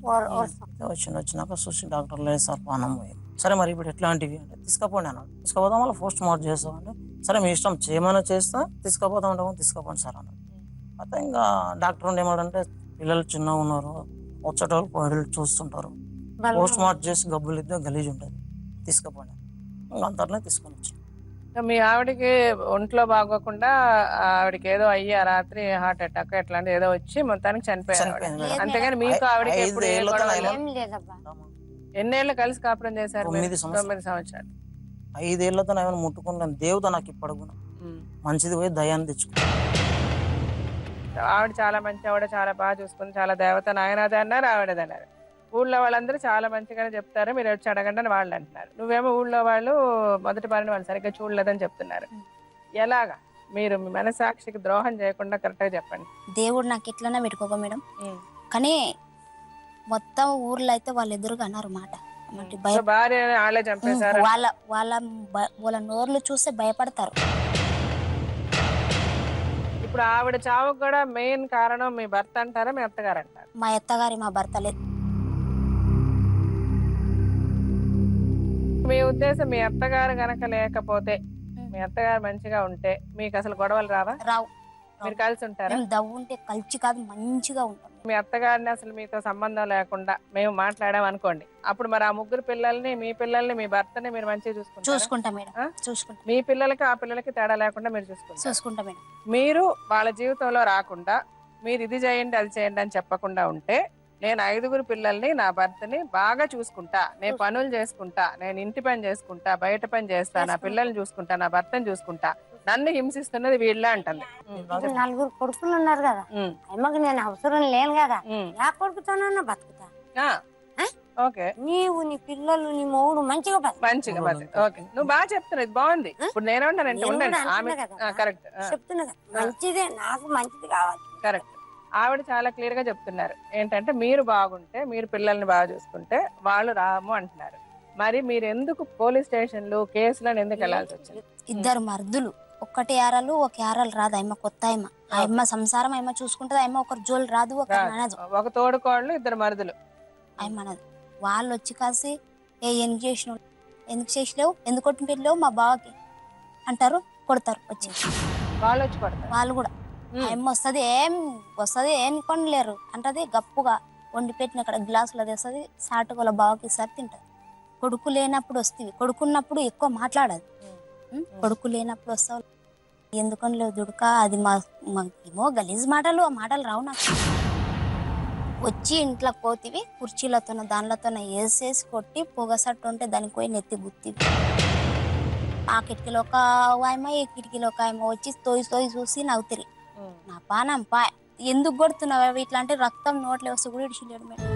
వచ్చినాక చూసి డాక్టర్ లేదు సార్ పానం పోయింది. సరే మరి ఇప్పుడు ఎట్లాంటివి అంటే తీసుకుపోండి అన్నాడు. తీసుకుపోతాం మళ్ళీ పోస్ట్ మార్టం చేస్తాం అంటే సరే మీ ఇష్టం, చేయమని చేస్తా, తీసుకుపోతాం అంటే తీసుకుపోండి సార్ అన్నాడు. అయితే ఇంకా డాక్టర్ ఉండి ఏమంటే పిల్లలు చిన్నగా ఉన్నారు, వచ్చేటోళ్ళు పోయేటోళ్ళు చూస్తుంటారు, పోస్ట్ మార్టం చేసి గబ్బులు ఇద్దే గలీజ్ ఉంటుంది, తీసుకుపోండి. ఇంకా అంతలోనే తీసుకొని వచ్చాను. మీ ఆవిడకి ఒంట్లో బాగోకుండా ఆవిడకి ఏదో అయ్యి రాత్రి హార్ట్ అటాక్ ఎట్లాంటి ఏదో వచ్చి మొత్తానికి చనిపోయారు. అంతేగాని మీకు ఆవిడకి ఎప్పుడు ఎన్నేళ్ళు కలిసి కాపురం చేశారు? 9 సంవత్సరాలు. 5 ఏళ్లతో ఏమైనా ముట్టుకున్నాను, దేవత నాకు ఇప్పటికున్నా మంచిది పోయి దయాన్ని తెచ్చుకున్నాను. ఆవిడ చాలా మంచి ఆవిడ, చాలా బాగా చూసుకుంది, చాలా దేవత, నాయనాది అన్నారు, ఆవిడది అన్నారు. ఊళ్ళో వాళ్ళందరూ చాలా మంచిగానే చెప్తారు, మీరు వచ్చి అడగండి అని వాళ్ళు అంటున్నారు. నువ్వేమో ఊళ్ళో వాళ్ళు మొదటి భార్యని వాళ్ళు సరిగ్గా చూడలేదని చెప్తున్నారు. ఎలాగా మీరు మీ మనసాక్షికి ద్రోహం చేయకుండా కరెక్ట్గా చెప్పండి. దేవుడు నాకు ఎట్లన్నా పెట్టుకోక మేడం, కానీ మొత్తం ఊర్లో అయితే వాళ్ళు ఎదురుగా అన్నారు మాట. భార్య వాళ్ళే చంపేశారు. వాళ్ళ నోర్లు చూస్తే భయపడతారు. ఇప్పుడు ఆవిడ చావుకు కూడా మెయిన్ కారణం మీ భర్త అంటారా మీ అత్తగారు అంటారు? మా అత్తగారి మా భర్త లేదు. మీ ఉద్దేశం మీ అత్తగారు గనక లేకపోతే, మీ అత్తగారు మంచిగా ఉంటే మీకు అసలు గొడవలు రావా? రావు. మీరు కలిసి ఉంటారా? దవ్వు ఉంటే కలిసి కాదు, మంచిగా ఉంటాం. మీ అత్తగారిని అసలు మీతో సంబంధం లేకుండా మేము మాట్లాడాం అనుకోండి, అప్పుడు మరి ఆ ముగ్గురు పిల్లల్ని, మీ పిల్లల్ని, మీ భర్తని మీరు మంచిగా చూసుకుంటాం మేడం. చూసుకుంటాం. మీ పిల్లలకి ఆ పిల్లలకి తేడా లేకుండా మీరు చూసుకుంటాం మేడం. మీరు వాళ్ళ జీవితంలో రాకుండా మీరు ఇది చేయండి అది చేయండి అని చెప్పకుండా ఉంటే, నేను 5గురు పిల్లల్ని, నా భర్తని బాగా చూసుకుంటా, నేను పనులు చేసుకుంటా, నేను ఇంటి పని చేసుకుంటా, బయట పని చేస్తా, నా పిల్లల్ని చూసుకుంటా, నా భర్తని చూసుకుంటా, నన్ను హింసిస్తున్నది వీళ్ళ అంటుంది. 4 కొడుకులు ఉన్నారు కదా, అమ్మకి నేను అవసరం లేను కదా, నా కొడుకుతోనన్నా బతుకుతా. ఓకే, నీవు నీ పిల్లలు నీ మొగుడు మంచిగా ఓకే, నువ్వు బాగా చెప్తున్నావు, ఇది బాగుంది. ఇప్పుడు నేనేమంటానంటే ఉండండి, ఆమె కరెక్ట్ చెప్తున్నా కదా, మంచిదే, నాకు మంచిది కావాలి. కరెక్ట్. ఆవిడ చాలా క్లియర్ గా చెప్తున్నారు ఏంటంటే, మీరు బాగుంటే, మీరు పిల్లల్ని బాగా చూసుకుంటే వాళ్ళు రాము అంటున్నారు. మరి మీరు ఎందుకు పోలీస్ స్టేషన్లు కేసులను ఎందుకు వెళ్ళాల్సి వచ్చింది? 2 మర్దులు, 1 యారాలు 1 యారాలు రాదు. అమ్మ కొత్త అమ్మ, అమ్మ సంసారం అమ్మ చూసుకుంటది. అమ్మ ఒకరు జోలు రాదు, ఒక తోడుకోళ్ళు, 2 మరుదులు అమ్మనదు. వాళ్ళు వచ్చి కాసి ఎందుకు చేసినావు, ఎందుకు చేసిలేవు, ఎందుకు కొట్టిన పెట్టలేవు మా బావకి అంటారు, కొడతారు. వచ్చి వాళ్ళు వచ్చి కొడతారు. వాళ్ళు కూడా అమ్మ వస్తుంది, ఏం కొనలేరు అంటది. గప్పుగా వండి పెట్టిన అక్కడ గ్లాసులో తెస్తుంది, సాటుకోల బావకి సారి తింటది. కొడుకు లేనప్పుడు వస్తుంది, కొడుకున్నప్పుడు ఎక్కువ మాట్లాడదు. కొడుకు లేనప్పుడు వస్తావు ఎందుకని లేవు దుడుక, అది మాకేమో గలీజ్ మాటలు, ఆ మాటలు రావు నాకు. వచ్చి ఇంట్లో కోతివి కుర్చీలతో దానిలతో వేసేసి కొట్టి పొగసట్టు ఉంటే దానికి పోయి నెత్తి గుత్తివి. ఆ కిటికీలో ఒక ఆయమ, ఈ కిటికీలో ఒక ఆయమ వచ్చి తోయి చూసి నవ్వుతిరి. నా పానం ఎందుకు కొడుతున్నావు ఇట్లా అంటే, రక్తం నోట్లే వస్తే కూడా ఇడిచిలేడు మేడం.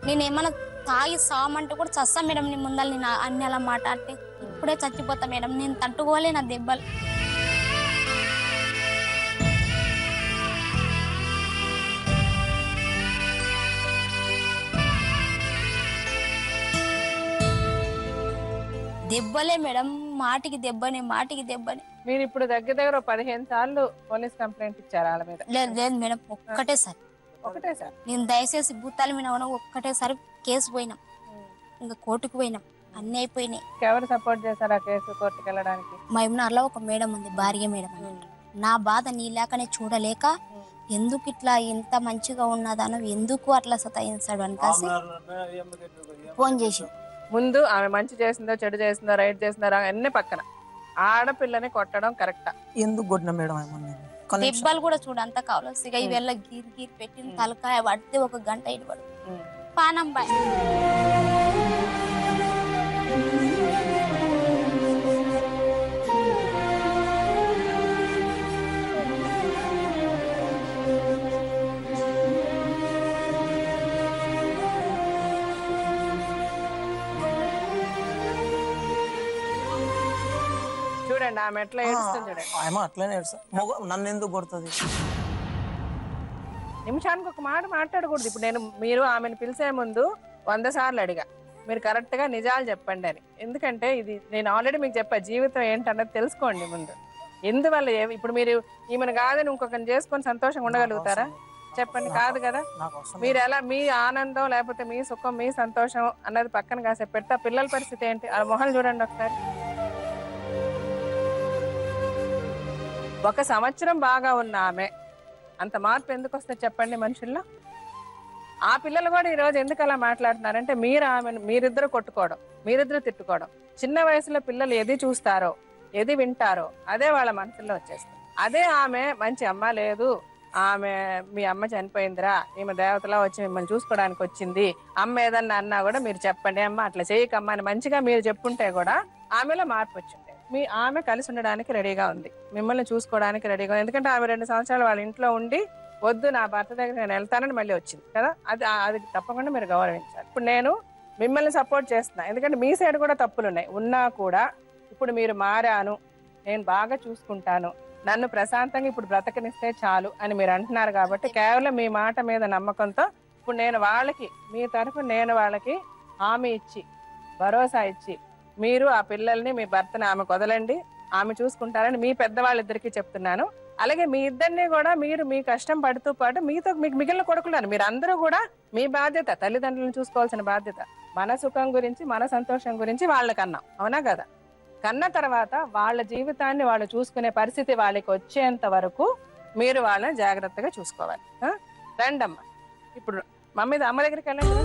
నేనేమన్నా తాగి సామంటే కూడా చస్తా మేడం, నీ ముందర నేను అన్ని అలా మాట్లాడితే ఇప్పుడే చచ్చిపోతా మేడం. నేను తట్టుకోలే నా దెబ్బలు. దెబ్బలే మేడం, మాటికి దెబ్బని. మీరు ఇప్పుడు దగ్గర 15 సార్లు పోలీస్ కంప్లైంట్ ఇచ్చారు వాళ్ళ మీద? లేదు మేడం, ఒక్కటేసారి. నేను దయచేసి భూతాల మీద ఒక్కటేసారి కేసు పోయినాం, ఇంకా కోర్టుకు పోయినాం, అన్ని అయిపోయినాయి. ఎవరు సపోర్ట్ చేశారు ఆ కేసు కోర్టుకు వెళ్ళడానికి? మా ఇమ్నార్లో ఒక మేడం ఉంది, భార్య మేడం. నా బాధ నీలాకనే చూడలేక, ఎందుకు ఇట్లా ఇంత మంచిగా ఉన్నదానో ఎందుకు అట్లా సతాయించాడు అని కాసి ఫోన్ చేసి, ముందు ఆమె మంచి చేసిందో చెడు చేసిందో రైట్ చేసిందో అన్ని పక్కన, ఆడపిల్లని కొట్టడం కరెక్టా? ఎందుకు కొట్టిన మేడం? దెబ్బలు కూడా చూడ అంత కావలసిగా ఇవల్ల గీర్ పెట్టిన తలకాయ పడితే 1 గంట ఇవ్వడు పానం బాయ్. చూడండి చూడండి ఆమె ఎట్లా ఏడుస్తుంది చూడండి. ఆమె అట్లనే ఏడుస్తా. నన్ను ఎందుకు కొడుతుంది? నిమిషానికి ఒక మాట మాట్లాడకూడదు. ఇప్పుడు మీరు ఆమెను పిలిచే ముందు 100 సార్లు అడిగా, మీరు కరెక్ట్ గా నిజాలు చెప్పండి అని. ఎందుకంటే ఇది నేను ఆల్రెడీ మీకు చెప్పా, జీవితం ఏంటన్నది తెలుసుకోండి ముందు. ఎందువల్ల ఇప్పుడు మీరు ఈమెను కాదని ఇంకొకరిని చేసుకొని సంతోషంగా ఉండగలుగుతారా చెప్పండి? కాదు కదా. మీరు ఎలా మీ ఆనందం లేకపోతే మీ సుఖం మీ సంతోషం అన్నది పక్కన కాసేపు పెడతా, పిల్లల పరిస్థితి ఏంటి? ఆ మొహం చూడండి ఒకసారి. 1 సంవత్సరం బాగా ఉన్న ఆమె అంత మార్పు ఎందుకు వస్తుంది చెప్పండి మనుషుల్లో? ఆ పిల్లలు కూడా ఈ రోజు ఎందుకు అలా మాట్లాడుతున్నారంటే మీరిద్దరు కొట్టుకోవడం, మీరిద్దరు తిట్టుకోవడం. చిన్న వయసులో పిల్లలు ఏది చూస్తారో ఏది వింటారో అదే వాళ్ళ మనసుల్లో వచ్చేస్తుంది. అదే ఆమె మంచి అమ్మ లేదు, ఆమె మీ అమ్మ చనిపోయిందిరా, ఈమె దేవతలా వచ్చి మిమ్మల్ని చూసుకోవడానికి వచ్చింది, అమ్మ ఏదన్నా అన్నా కూడా మీరు చెప్పండి అమ్మ అట్లా చేయకమ్మా అని మంచిగా మీరు చెప్పుంటే కూడా ఆమెలో మార్పు వచ్చింది. ఆమె కలిసి ఉండడానికి రెడీగా ఉంది, మిమ్మల్ని చూసుకోవడానికి రెడీగా ఉంది. ఎందుకంటే ఆమె 2 సంవత్సరాలు వాళ్ళ ఇంట్లో ఉండి వద్దు నా భర్త దగ్గర నేను వెళ్తానని మళ్ళీ వచ్చింది కదా. అది తప్పకుండా మీరు గౌరవించాలి. ఇప్పుడు నేను మిమ్మల్ని సపోర్ట్ చేస్తున్నా, ఎందుకంటే మీ సైడ్ కూడా తప్పులు ఉన్నాయి ఉన్నా కూడా ఇప్పుడు మీరు మారాను, నేను బాగా చూసుకుంటాను, నన్ను ప్రశాంతంగా ఇప్పుడు బ్రతకనిస్తే చాలు అని మీరు అంటున్నారు. కాబట్టి కేవలం మీ మాట మీద నమ్మకంతో ఇప్పుడు నేను వాళ్ళకి మీ తరఫు నేను వాళ్ళకి హామీ ఇచ్చి భరోసా ఇచ్చి మీరు ఆ పిల్లల్ని మీ భర్తని ఆమె వదలండి, ఆమె చూసుకుంటారని మీ పెద్దవాళ్ళిద్దరికీ చెప్తున్నాను. అలాగే మీ ఇద్దరిని కూడా మీరు మీ కష్టం పడుతూ పాటు మీకు మిగిలిన కొడుకులను మీరు అందరూ కూడా మీ బాధ్యత, తల్లిదండ్రులను చూసుకోవాల్సిన బాధ్యత. మన సుఖం గురించి మన సంతోషం గురించి వాళ్ళకన్నాం, అవునా కదా? కన్న తర్వాత వాళ్ళ జీవితాన్ని వాళ్ళు చూసుకునే పరిస్థితి వాళ్ళకి వచ్చేంత వరకు మీరు వాళ్ళని జాగ్రత్తగా చూసుకోవాలి. రండమ్మా, ఇప్పుడు మమ్మీ అమ్మ దగ్గరికి వెళ్ళండి.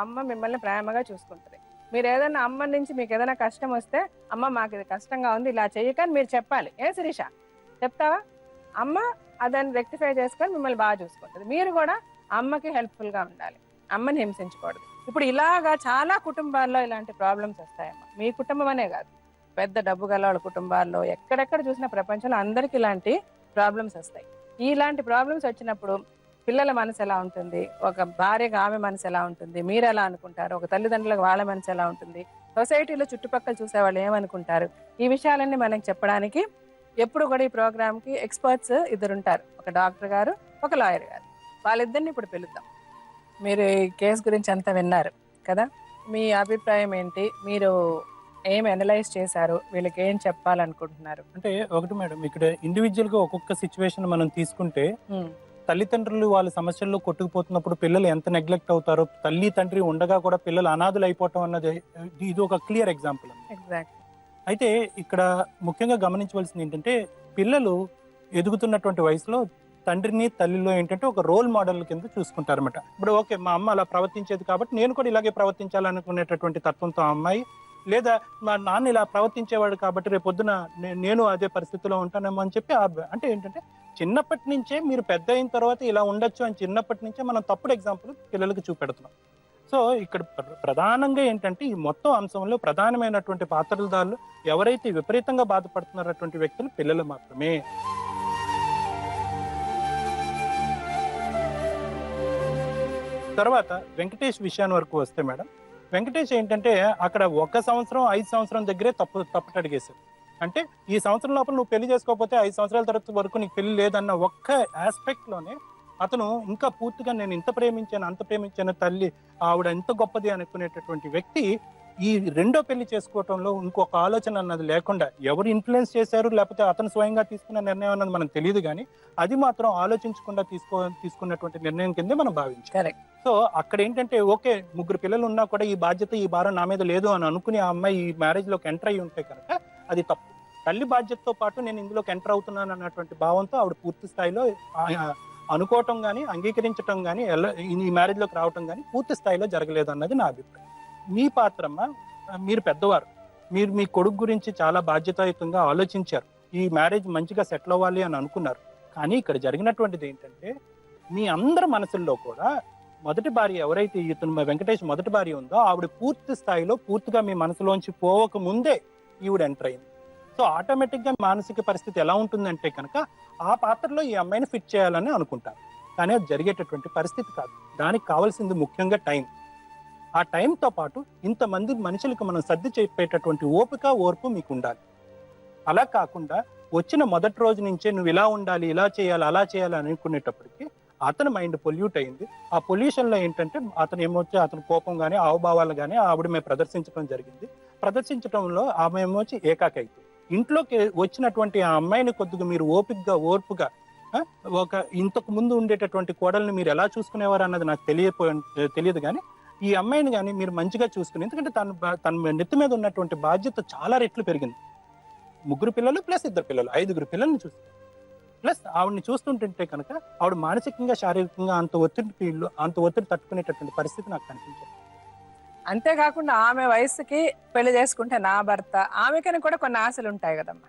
అమ్మ మిమ్మల్ని ప్రేమగా చూసుకుంటుంది. మీరు ఏదైనా అమ్మ నుంచి మీకు ఏదైనా కష్టం వస్తే అమ్మ మాకు ఇది కష్టంగా ఉంది ఇలా చెయ్యకని మీరు చెప్పాలి. ఏ శిరీష చెప్తావా? అమ్మ అదాన్ని రెక్టిఫై చేసుకొని మిమ్మల్ని బాగా చూసుకుంటుంది. మీరు కూడా అమ్మకి హెల్ప్ఫుల్ గా ఉండాలి, అమ్మని హింసించకూడదు. ఇప్పుడు ఇలాగా చాలా కుటుంబాల్లో ఇలాంటి ప్రాబ్లమ్స్ వస్తాయమ్మ. మీ కుటుంబం అనే కాదు, పెద్ద డబ్బు గల వాళ్ళ కుటుంబాల్లో ఎక్కడెక్కడ చూసిన ప్రపంచంలో అందరికి ఇలాంటి ప్రాబ్లమ్స్ వస్తాయి. ఇలాంటి ప్రాబ్లమ్స్ వచ్చినప్పుడు పిల్లల మనసు ఎలా ఉంటుంది, ఒక భార్యగా ఆమె మనసు ఎలా ఉంటుంది, మీరు ఎలా అనుకుంటారు, ఒక తల్లిదండ్రులకు వాళ్ళ మనసు ఎలా ఉంటుంది, సొసైటీలో చుట్టుపక్కల చూసే వాళ్ళు ఏమనుకుంటారు, ఈ విషయాలన్నీ మనకి చెప్పడానికి ఎప్పుడు కూడా ఈ ప్రోగ్రామ్ కి ఎక్స్పర్ట్స్ 2 ఉంటారు, ఒక డాక్టర్ గారు ఒక లాయర్ గారు. వాళ్ళిద్దరిని ఇప్పుడు పిలుద్దాం. మీరు ఈ కేసు గురించి అంతా విన్నారు కదా, మీ అభిప్రాయం ఏంటి? మీరు ఏం అనలైజ్ చేశారు, వీళ్ళకి ఏం చెప్పాలనుకుంటున్నారు? అంటే ఒకటి మేడం, ఇక్కడ ఇండివిజువల్ గా ఒక్కొక్క సిచ్యువేషన్ మనం తీసుకుంటే తల్లిదండ్రులు వాళ్ళ సమస్యల్లో కొట్టుకుపోతున్నప్పుడు పిల్లలు ఎంత నెగ్లెక్ట్ అవుతారో, తల్లి తండ్రి ఉండగా కూడా పిల్లలు అనాథులు అయిపోవటం అన్నది ఇది ఒక క్లియర్ ఎగ్జాంపుల్. అయితే ఇక్కడ ముఖ్యంగా గమనించవలసింది ఏంటంటే, పిల్లలు ఎదుగుతున్నటువంటి వయసులో తండ్రిని తల్లిలో ఏంటంటే ఒక రోల్ మోడల్ కింద చూసుకుంటారన్నమాట. ఇప్పుడు ఓకే మా అమ్మ అలా ప్రవర్తించేది కాబట్టి నేను కూడా ఇలాగే ప్రవర్తించాలనుకునేటటువంటి తత్వంతో అమ్మాయి, లేదా మా నాన్న ఇలా ప్రవర్తించేవాడు కాబట్టి రేపొద్దున నేను అదే పరిస్థితిలో ఉంటానేమో అని చెప్పి అంటే ఏంటంటే చిన్నప్పటి నుంచే మీరు పెద్ద అయిన తర్వాత ఇలా ఉండొచ్చు అని చిన్నప్పటి నుంచే మనం తప్పుడు ఎగ్జాంపుల్ పిల్లలకు చూపెడుతున్నాం. సో ఇక్కడ ప్రధానంగా ఏంటంటే ఈ మొత్తం అంశంలో ప్రధానమైనటువంటి పాత్రధారులు ఎవరైతే విపరీతంగా బాధపడుతున్నటువంటి వ్యక్తులు పిల్లలు మాత్రమే. తర్వాత వెంకటేష్ విషయాన్ని వరకు వస్తే మేడం, వెంకటేష్ ఏంటంటే అక్కడ 1 సంవత్సరం 5 సంవత్సరం దగ్గరే తప్పటడిగేశారు. అంటే ఈ సంవత్సరం లోపల నువ్వు పెళ్లి చేసుకోకపోతే 5 సంవత్సరాల తర్వాత వరకు నీకు పెళ్లి లేదన్న ఒక్క ఆస్పెక్ట్ లోనే అతను ఇంకా పూర్తిగా నేను ఇంత ప్రేమించాను అంత ప్రేమించాను, తల్లి ఆవిడ ఎంత గొప్పది అనుకునేటటువంటి వ్యక్తి ఈ రెండో పెళ్లి చేసుకోవటంలో ఇంకొక ఆలోచన అన్నది లేకుండా, ఎవరు ఇన్ఫ్లుయెన్స్ చేశారు లేకపోతే అతను స్వయంగా తీసుకున్న నిర్ణయం అన్నది మనకు తెలియదు, కానీ అది మాత్రం ఆలోచించకుండా తీసుకున్నటువంటి నిర్ణయం కిందే మనం భావించాలి. సో అక్కడ ఏంటంటే ఓకే 3 పిల్లలు ఉన్నా కూడా ఈ బాధ్యత ఈ భారం నా మీద లేదు అని అనుకుని ఆ అమ్మాయి ఈ మ్యారేజ్ లోకి ఎంటర్ అయ్యి ఉంటే కనుక అది తప్పు. తల్లి బాధ్యతతో పాటు నేను ఇందులోకి ఎంటర్ అవుతున్నాను అన్నటువంటి భావంతో ఆవిడ పూర్తి స్థాయిలో అనుకోవటం కానీ అంగీకరించడం కానీ ఈ మ్యారేజ్ లోకి రావటం కానీ పూర్తి స్థాయిలో జరగలేదు అన్నది నా అభిప్రాయం. మీ పాత్రమ్మ, మీరు పెద్దవారు, మీరు మీ కొడుకు గురించి చాలా బాధ్యతాయుతంగా ఆలోచించారు, ఈ మ్యారేజ్ మంచిగా సెటిల్ అవ్వాలి అని అనుకున్నారు. కానీ ఇక్కడ జరిగినటువంటిది ఏంటంటే మీ అందరి మనసుల్లో కూడా మొదటి భార్య ఎవరైతే ఇతను వెంకటేష్ మొదటి భార్య ఉందో ఆవిడ పూర్తి స్థాయిలో పూర్తిగా మీ మనసులోంచి పోవక ముందే ఈవిడ ఎంటర్ అయింది. సో ఆటోమేటిక్గా మానసిక పరిస్థితి ఎలా ఉంటుందంటే కనుక ఆ పాత్రలో ఈ అమ్మాయిని ఫిట్ చేయాలని అనుకుంటారు. కానీ అది జరిగేటటువంటి పరిస్థితి కాదు. దానికి కావాల్సింది ముఖ్యంగా టైం. ఆ టైంతో పాటు ఇంతమంది మనుషులకు మనం సర్ది చెప్పేటటువంటి ఓపిక, ఓర్పు మీకు ఉండాలి. అలా కాకుండా వచ్చిన మొదటి రోజు నుంచే నువ్వు ఇలా ఉండాలి, ఇలా చేయాలి, అలా చేయాలి అనుకునేటప్పటికి అతని మైండ్ పొల్యూట్ అయింది. ఆ పొల్యూషన్లో ఏంటంటే అతను ఏమొచ్చి అతని కోపం కానీ హావభావాలు కానీ ఆవిడ మేము ప్రదర్శించడం జరిగింది. ప్రదర్శించడంలో ఆమె ఏమొచ్చి ఏకాకి అయిపోయింది. ఇంట్లోకి వచ్చినటువంటి ఆ అమ్మాయిని కొద్దిగా మీరు ఓపికగా ఒక ఇంతకు ముందు ఉండేటటువంటి కోడల్ని మీరు ఎలా చూసుకునేవారు అన్నది నాకు తెలియదు. కానీ ఈ అమ్మాయిని కానీ మీరు మంచిగా చూసుకుని, ఎందుకంటే తన నెత్తి మీద ఉన్నటువంటి బాధ్యత చాలా రెట్లు పెరిగింది. 3 పిల్లలు ప్లస్ 2 పిల్లలు, 5 పిల్లల్ని చూస్తారు. ప్లస్ ఆవిడని చూస్తుంటుంటే కనుక ఆవిడ మానసికంగా, శారీరకంగా అంత ఒత్తిడి తట్టుకునేటటువంటి పరిస్థితి నాకు కనిపించింది. అంతేకాకుండా ఆమె వయసుకి పెళ్లి చేసుకుంటే నా భర్త, ఆమెకని కూడా కొన్ని ఆశలు ఉంటాయి కదమ్మా.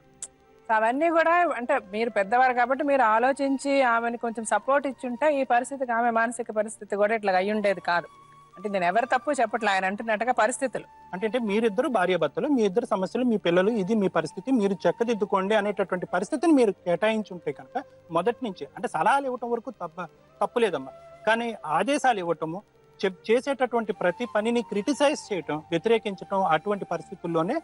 సో అవన్నీ కూడా అంటే మీరు పెద్దవారు కాబట్టి మీరు ఆలోచించి ఆమెను కొంచెం సపోర్ట్ ఇచ్చుంటే ఈ పరిస్థితికి, ఆమె మానసిక పరిస్థితి కూడా ఇట్లా అయ్యి ఉండేది కాదు. అంటే నేను ఎవరు తప్పు చెప్పట్లే, ఆయన అంటున్నట్టుగా పరిస్థితులు అంటే మీరిద్దరు భార్యాభర్తలు, మీ ఇద్దరు సమస్యలు, మీ పిల్లలు, ఇది మీ పరిస్థితి, మీరు చక్కదిద్దుకోండి అనేటటువంటి పరిస్థితిని మీరు కేటాయించి ఉంటే కనుక మొదటి నుంచి, అంటే సలహాలు ఇవ్వటం వరకు తప్పు లేదమ్మా. కానీ ఆదేశాలు ఇవ్వటము, చేసేటటువంటి ప్రతి పనిని క్రిటిసైజ్ చేయటం, వ్యతిరేకించటం, అటువంటి పరిస్థితుల్లోనే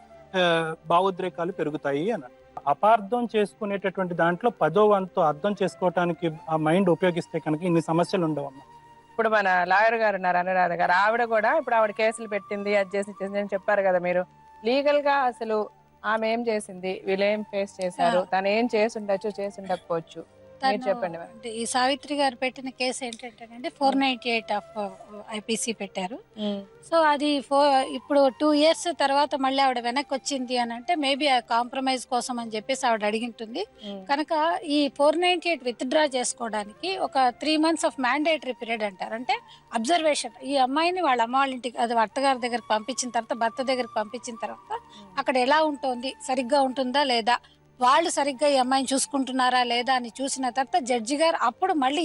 భావోద్రేకాలు పెరుగుతాయి అన్నారు. అపార్థం చేసుకునేటటువంటి దాంట్లో 10వ వంతు అర్థం చేసుకోవటానికి ఆ మైండ్ ఉపయోగిస్తే కనుక ఇన్ని సమస్యలు ఉండవమ్మా. ఇప్పుడు మన లాయర్ గారు ఉన్నారు అనురాధ గారు, ఆవిడ కూడా ఇప్పుడు ఆవిడ కేసులు పెట్టింది, అది చేసింది అని చెప్పారు కదా మీరు. లీగల్ గా అసలు ఆమె ఏం చేసింది, వీళ్ళు ఏం ఫేస్ చేశారు, తను ఏం చేసి ఉండకపోవచ్చు, చెప్పండి. అంటే ఈ సావిత్రి గారు పెట్టిన కేసు ఏంటంటే 498 ఆఫ్ IPC పెట్టారు. సో అది ఇప్పుడు 2 years తర్వాత మళ్ళీ ఆవిడ వెనక్కి వచ్చింది అని అంటే మేబీ ఆ కాంప్రమైజ్ కోసం అని చెప్పేసి ఆవిడ అడిగింటుంది. కనుక ఈ 498 విత్డ్రా చేసుకోవడానికి ఒక 3 months ఆఫ్ మ్యాండేటరీ పీరియడ్ అంటారు. అంటే అబ్జర్వేషన్, ఈ అమ్మాయిని వాళ్ళ అమ్మ వాళ్ళ ఇంటికి, అది అత్తగారి దగ్గరికి పంపించిన తర్వాత, భర్త దగ్గరికి పంపించిన తర్వాత అక్కడ ఎలా ఉంటుంది, సరిగ్గా ఉంటుందా లేదా, వాళ్ళు సరిగ్గా ఈ అమ్మాయిని చూసుకుంటున్నారా లేదా అని చూసిన తర్వాత జడ్జి గారు అప్పుడు మళ్ళీ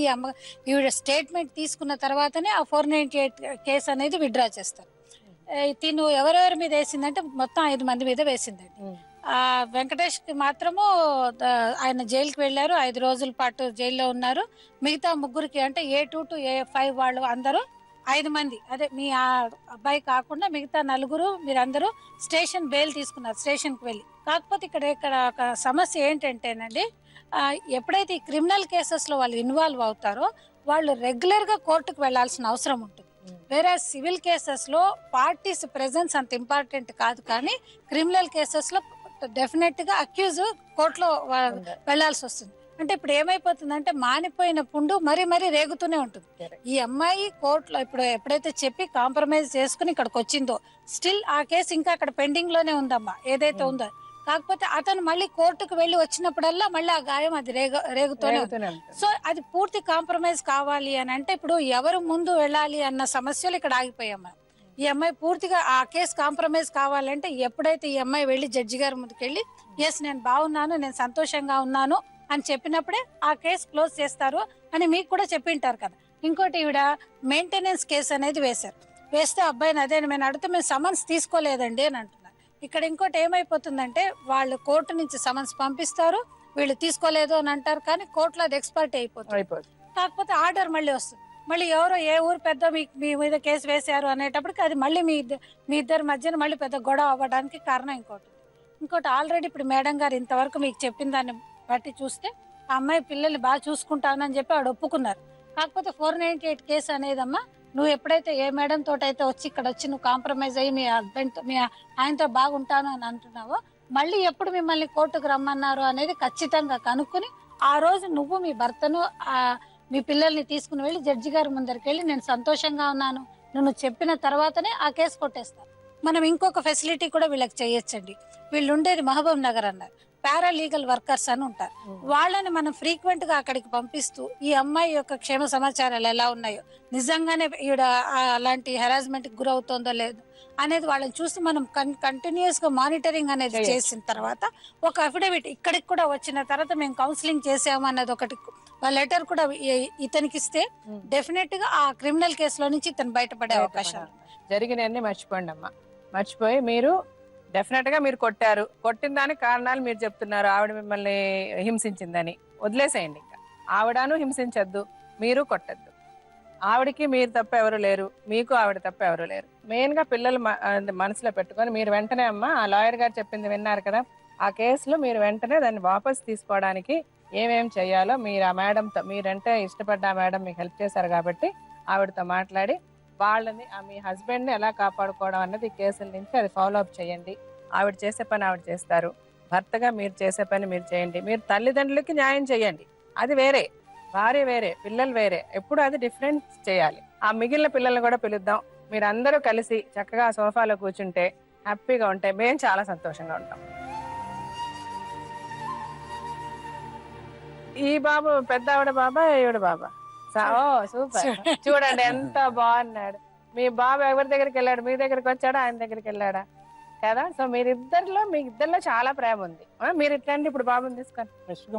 ఈవిడ స్టేట్మెంట్ తీసుకున్న తర్వాతనే ఆ 498 కేసు అనేది విత్డ్రా చేస్తారు. తిను ఎవరెవరి మీద వేసిందంటే మొత్తం 5 మంది మీద వేసిందండి. వెంకటేష్ కి మాత్రము ఆయన జైలుకి వెళ్ళారు, 5 రోజుల పాటు జైల్లో ఉన్నారు. మిగతా ముగ్గురికి అంటే A2 to A5 వాళ్ళు అందరూ 5 మంది, అదే మీ అబ్బాయి కాకుండా మిగతా 4 మీరందరూ స్టేషన్ బెయిల్ తీసుకున్నారు, స్టేషన్కి వెళ్ళి. కాకపోతే ఇక్కడ ఒక సమస్య ఏంటంటేనండి, ఎప్పుడైతే ఈ క్రిమినల్ కేసెస్లో వాళ్ళు ఇన్వాల్వ్ అవుతారో వాళ్ళు రెగ్యులర్గా కోర్టుకు వెళ్లాల్సిన అవసరం ఉంటుంది. వేరే సివిల్ కేసెస్లో పార్టీస్ ప్రెజెన్స్ అంత ఇంపార్టెంట్ కాదు, కానీ క్రిమినల్ కేసెస్లో డెఫినెట్గా అక్యూజ్ కోర్టులో వెళ్లాల్సి వస్తుంది. అంటే ఇప్పుడు ఏమైపోతుందంటే మానిపోయిన పుండు మరీ రేగుతూనే ఉంటుంది. ఈ అమ్మాయి కోర్టులో ఇప్పుడు ఎప్పుడైతే చెప్పి కాంప్రమైజ్ చేసుకుని ఇక్కడికి వచ్చిందో స్టిల్ ఆ కేసు ఇంకా అక్కడ పెండింగ్ లోనే ఉందమ్మా, ఏదైతే ఉందో. కాకపోతే అతను మళ్ళీ కోర్టుకు వెళ్ళి వచ్చినప్పుడల్లా మళ్ళీ ఆ గాయం అది రేగుతూనే ఉంటుంది. సో అది పూర్తి కాంప్రమైజ్ కావాలి అని అంటే ఇప్పుడు ఎవరు ముందు వెళ్ళాలి అన్న సమస్యలు ఇక్కడ ఆగిపోయామ్మా. ఈ అమ్మాయి పూర్తిగా ఆ కేసు కాంప్రమైజ్ కావాలంటే ఎప్పుడైతే ఈ అమ్మాయి వెళ్ళి జడ్జి గారి ముందుకెళ్ళి ఎస్ నేను బాగున్నాను, నేను సంతోషంగా ఉన్నాను అని చెప్పినప్పుడే ఆ కేసు క్లోజ్ చేస్తారు అని మీకు కూడా చెప్పింటారు కదా. ఇంకోటి ఈవిడ మెయింటెనెన్స్ కేసు అనేది వేస్తే అబ్బాయిని అదే మేము అడిగితే మేము సమన్స్ తీసుకోలేదండి అని అంటున్నారు. ఇక్కడ ఇంకోటి ఏమైపోతుందంటే వాళ్ళు కోర్టు నుంచి సమన్స్ పంపిస్తారు, వీళ్ళు తీసుకోలేదు అని అంటారు, కానీ కోర్టులో అది ఎక్స్పర్ట్ అయిపోతుంది. కాకపోతే ఆర్డర్ మళ్ళీ వస్తుంది, మళ్ళీ ఎవరో ఏ ఊరు పెద్ద మీ మీద కేసు వేశారు అనేటప్పటికి అది మళ్ళీ మీ ఇద్దరి మధ్యన మళ్ళీ పెద్ద గొడవ అవ్వడానికి కారణం ఇంకోటి ఆల్రెడీ ఇప్పుడు మేడం గారు ఇంతవరకు మీకు చెప్పిన దాన్ని బట్టి చూస్తే ఆ అమ్మాయి పిల్లల్ని బాగా చూసుకుంటానని చెప్పి ఆవిడ ఒప్పుకున్నారు. కాకపోతే 498 కేసు అనేదమ్మా, నువ్వు ఎప్పుడైతే ఏ మేడం తోటైతే వచ్చి ఇక్కడ వచ్చి నువ్వు కాంప్రమైజ్ అయ్యి మీ హస్బెండ్ మీ ఆయనతో బాగుంటాను అని అంటున్నావో మళ్ళీ ఎప్పుడు మిమ్మల్ని కోర్టుకు రమ్మన్నారు అనేది ఖచ్చితంగా కనుక్కుని ఆ రోజు నువ్వు మీ భర్తను మీ పిల్లల్ని తీసుకుని వెళ్ళి జడ్జి గారి ముందరికి వెళ్ళి నేను సంతోషంగా ఉన్నాను నువ్వు చెప్పిన తర్వాతనే ఆ కేసు కొట్టేస్తారు. మనం ఇంకొక ఫెసిలిటీ కూడా వీళ్ళకి చేయొచ్చండి. వీళ్ళు ఉండేది మహబూబ్ నగర్ అన్నారు, పారాలీగల్ వర్కర్స్ అని ఉంటారు. వాళ్ళని మనం ఫ్రీక్వెంట్ గా అక్కడికి పంపిస్తూ ఈ అమ్మాయి యొక్క క్షేమ సమాచారాలు ఎలా ఉన్నాయో, నిజంగానే ఈవిడ అలాంటి హెరాస్మెంట్ కి గురవుతుందో లేదు అనేది వాళ్ళని చూసి మనం కంటిన్యూస్ గా మానిటరింగ్ అనేది చేసిన తర్వాత ఒక అఫిడవిట్ ఇక్కడికి కూడా వచ్చిన తర్వాత మేము కౌన్సిలింగ్ చేసాము అన్నది ఒకటి లెటర్ కూడా ఇతనికి ఇస్తే డెఫినెట్ గా ఆ క్రిమినల్ కేసులో నుంచి ఇతను బయటపడే అవకాశం. జరిగినవన్నీ మర్చిపోండి అమ్మా, మర్చిపోయి మీరు డెఫినెట్ గా మీరు కొట్టారు, కొట్టిన దానికి కారణాలు మీరు చెప్తున్నారు. ఆవిడ మిమ్మల్ని హింసించిందని వదిలేసేయండి. ఇంకా ఆవిడను హింసించద్దు, మీరు కొట్టద్దు. ఆవిడకి మీరు తప్ప ఎవరు లేరు, మీకు ఆవిడ తప్ప ఎవరు లేరు. మెయిన్ గా పిల్లలు మనసులో పెట్టుకొని మీరు వెంటనే అమ్మా ఆ లాయర్ గారు చెప్పింది విన్నారు కదా, ఆ కేసులో మీరు వెంటనే దాన్ని వాపస్ తీసుకోవడానికి ఏమేం చేయాలో మీరు ఆ మేడంతో, మీరంటే ఇష్టపడ్డ ఆ మేడం మీకు హెల్ప్ చేశారు కాబట్టి ఆవిడతో మాట్లాడి వాళ్ళని మీ హస్బెండ్ని ఎలా కాపాడుకోవడం అన్నది ఈ కేసుల నుంచి అది ఫాలో అప్ చేయండి. ఆవిడ చేసే పని ఆవిడ చేస్తారు, భర్తగా మీరు చేసే పని మీరు చేయండి. మీరు తల్లిదండ్రులకి న్యాయం చేయండి, అది వేరే. భార్య వేరే, పిల్లలు వేరే, ఎప్పుడు అది డిఫరెన్స్ చేయాలి. ఆ మిగిలిన పిల్లల్ని కూడా పిలుద్దాం, మీరు అందరూ కలిసి చక్కగా సోఫాలో కూర్చుంటే హ్యాపీగా ఉంటే మేము చాలా సంతోషంగా ఉంటాం. ఈ బాబు పెద్ద ఆవిడ బాబా, ఈవిడ బాబా? ఓ సూపర్, చూడండి ఎంత బాగున్నాడు. మీ బాబు ఎవరి దగ్గరికి వెళ్ళాడు? మీ దగ్గరికి వచ్చాడా, ఆయన దగ్గరికి వెళ్ళాడా కదా? సో మీ ఇద్దరిలో చాలా ప్రేమ ఉంది. మీరు ఇట్లాంటి ఇప్పుడు బాబుని తీసుకొని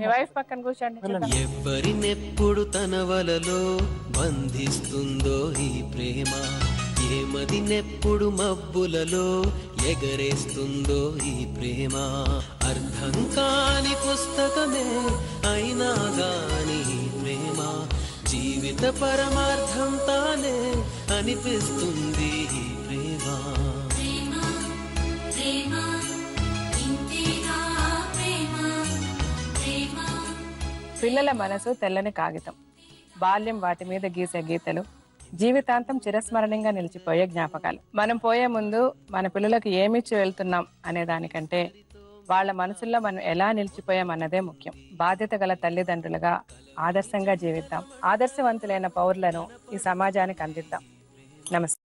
మీ వైఫ్ పక్కన కూర్చోండి. ఎవరినెప్పుడు తన వలలో బంధిస్తుందో ఈ ప్రేమ, ఏమదినెప్పుడు మబ్బులలో ఎగరేస్తుందో ఈ ప్రేమ. అర్థం కాని పుస్తకమే అయినా గాని ప్రేమ, జీవిత పరమార్థం తానే అనిపిస్తుంది ఈ ప్రేమ. పిల్లల మనసు తెల్లని కాగితం, బాల్యం వాటి మీద గీసే గీతలు, జీవితాంతం చిరస్మరణంగా నిలిచిపోయే జ్ఞాపకాలు. మనం పోయే ముందు మన పిల్లలకు ఏమిచ్చి వెళ్తున్నాం అనే దానికంటే వాళ్ళ మనసుల్లో మనం ఎలా నిలిచిపోయాం అన్నదే ముఖ్యం. బాధ్యత గల తల్లిదండ్రులుగా ఆదర్శంగా జీవిద్దాం, ఆదర్శవంతులైన పౌరులను ఈ సమాజానికి అందిద్దాం. నమస్తే.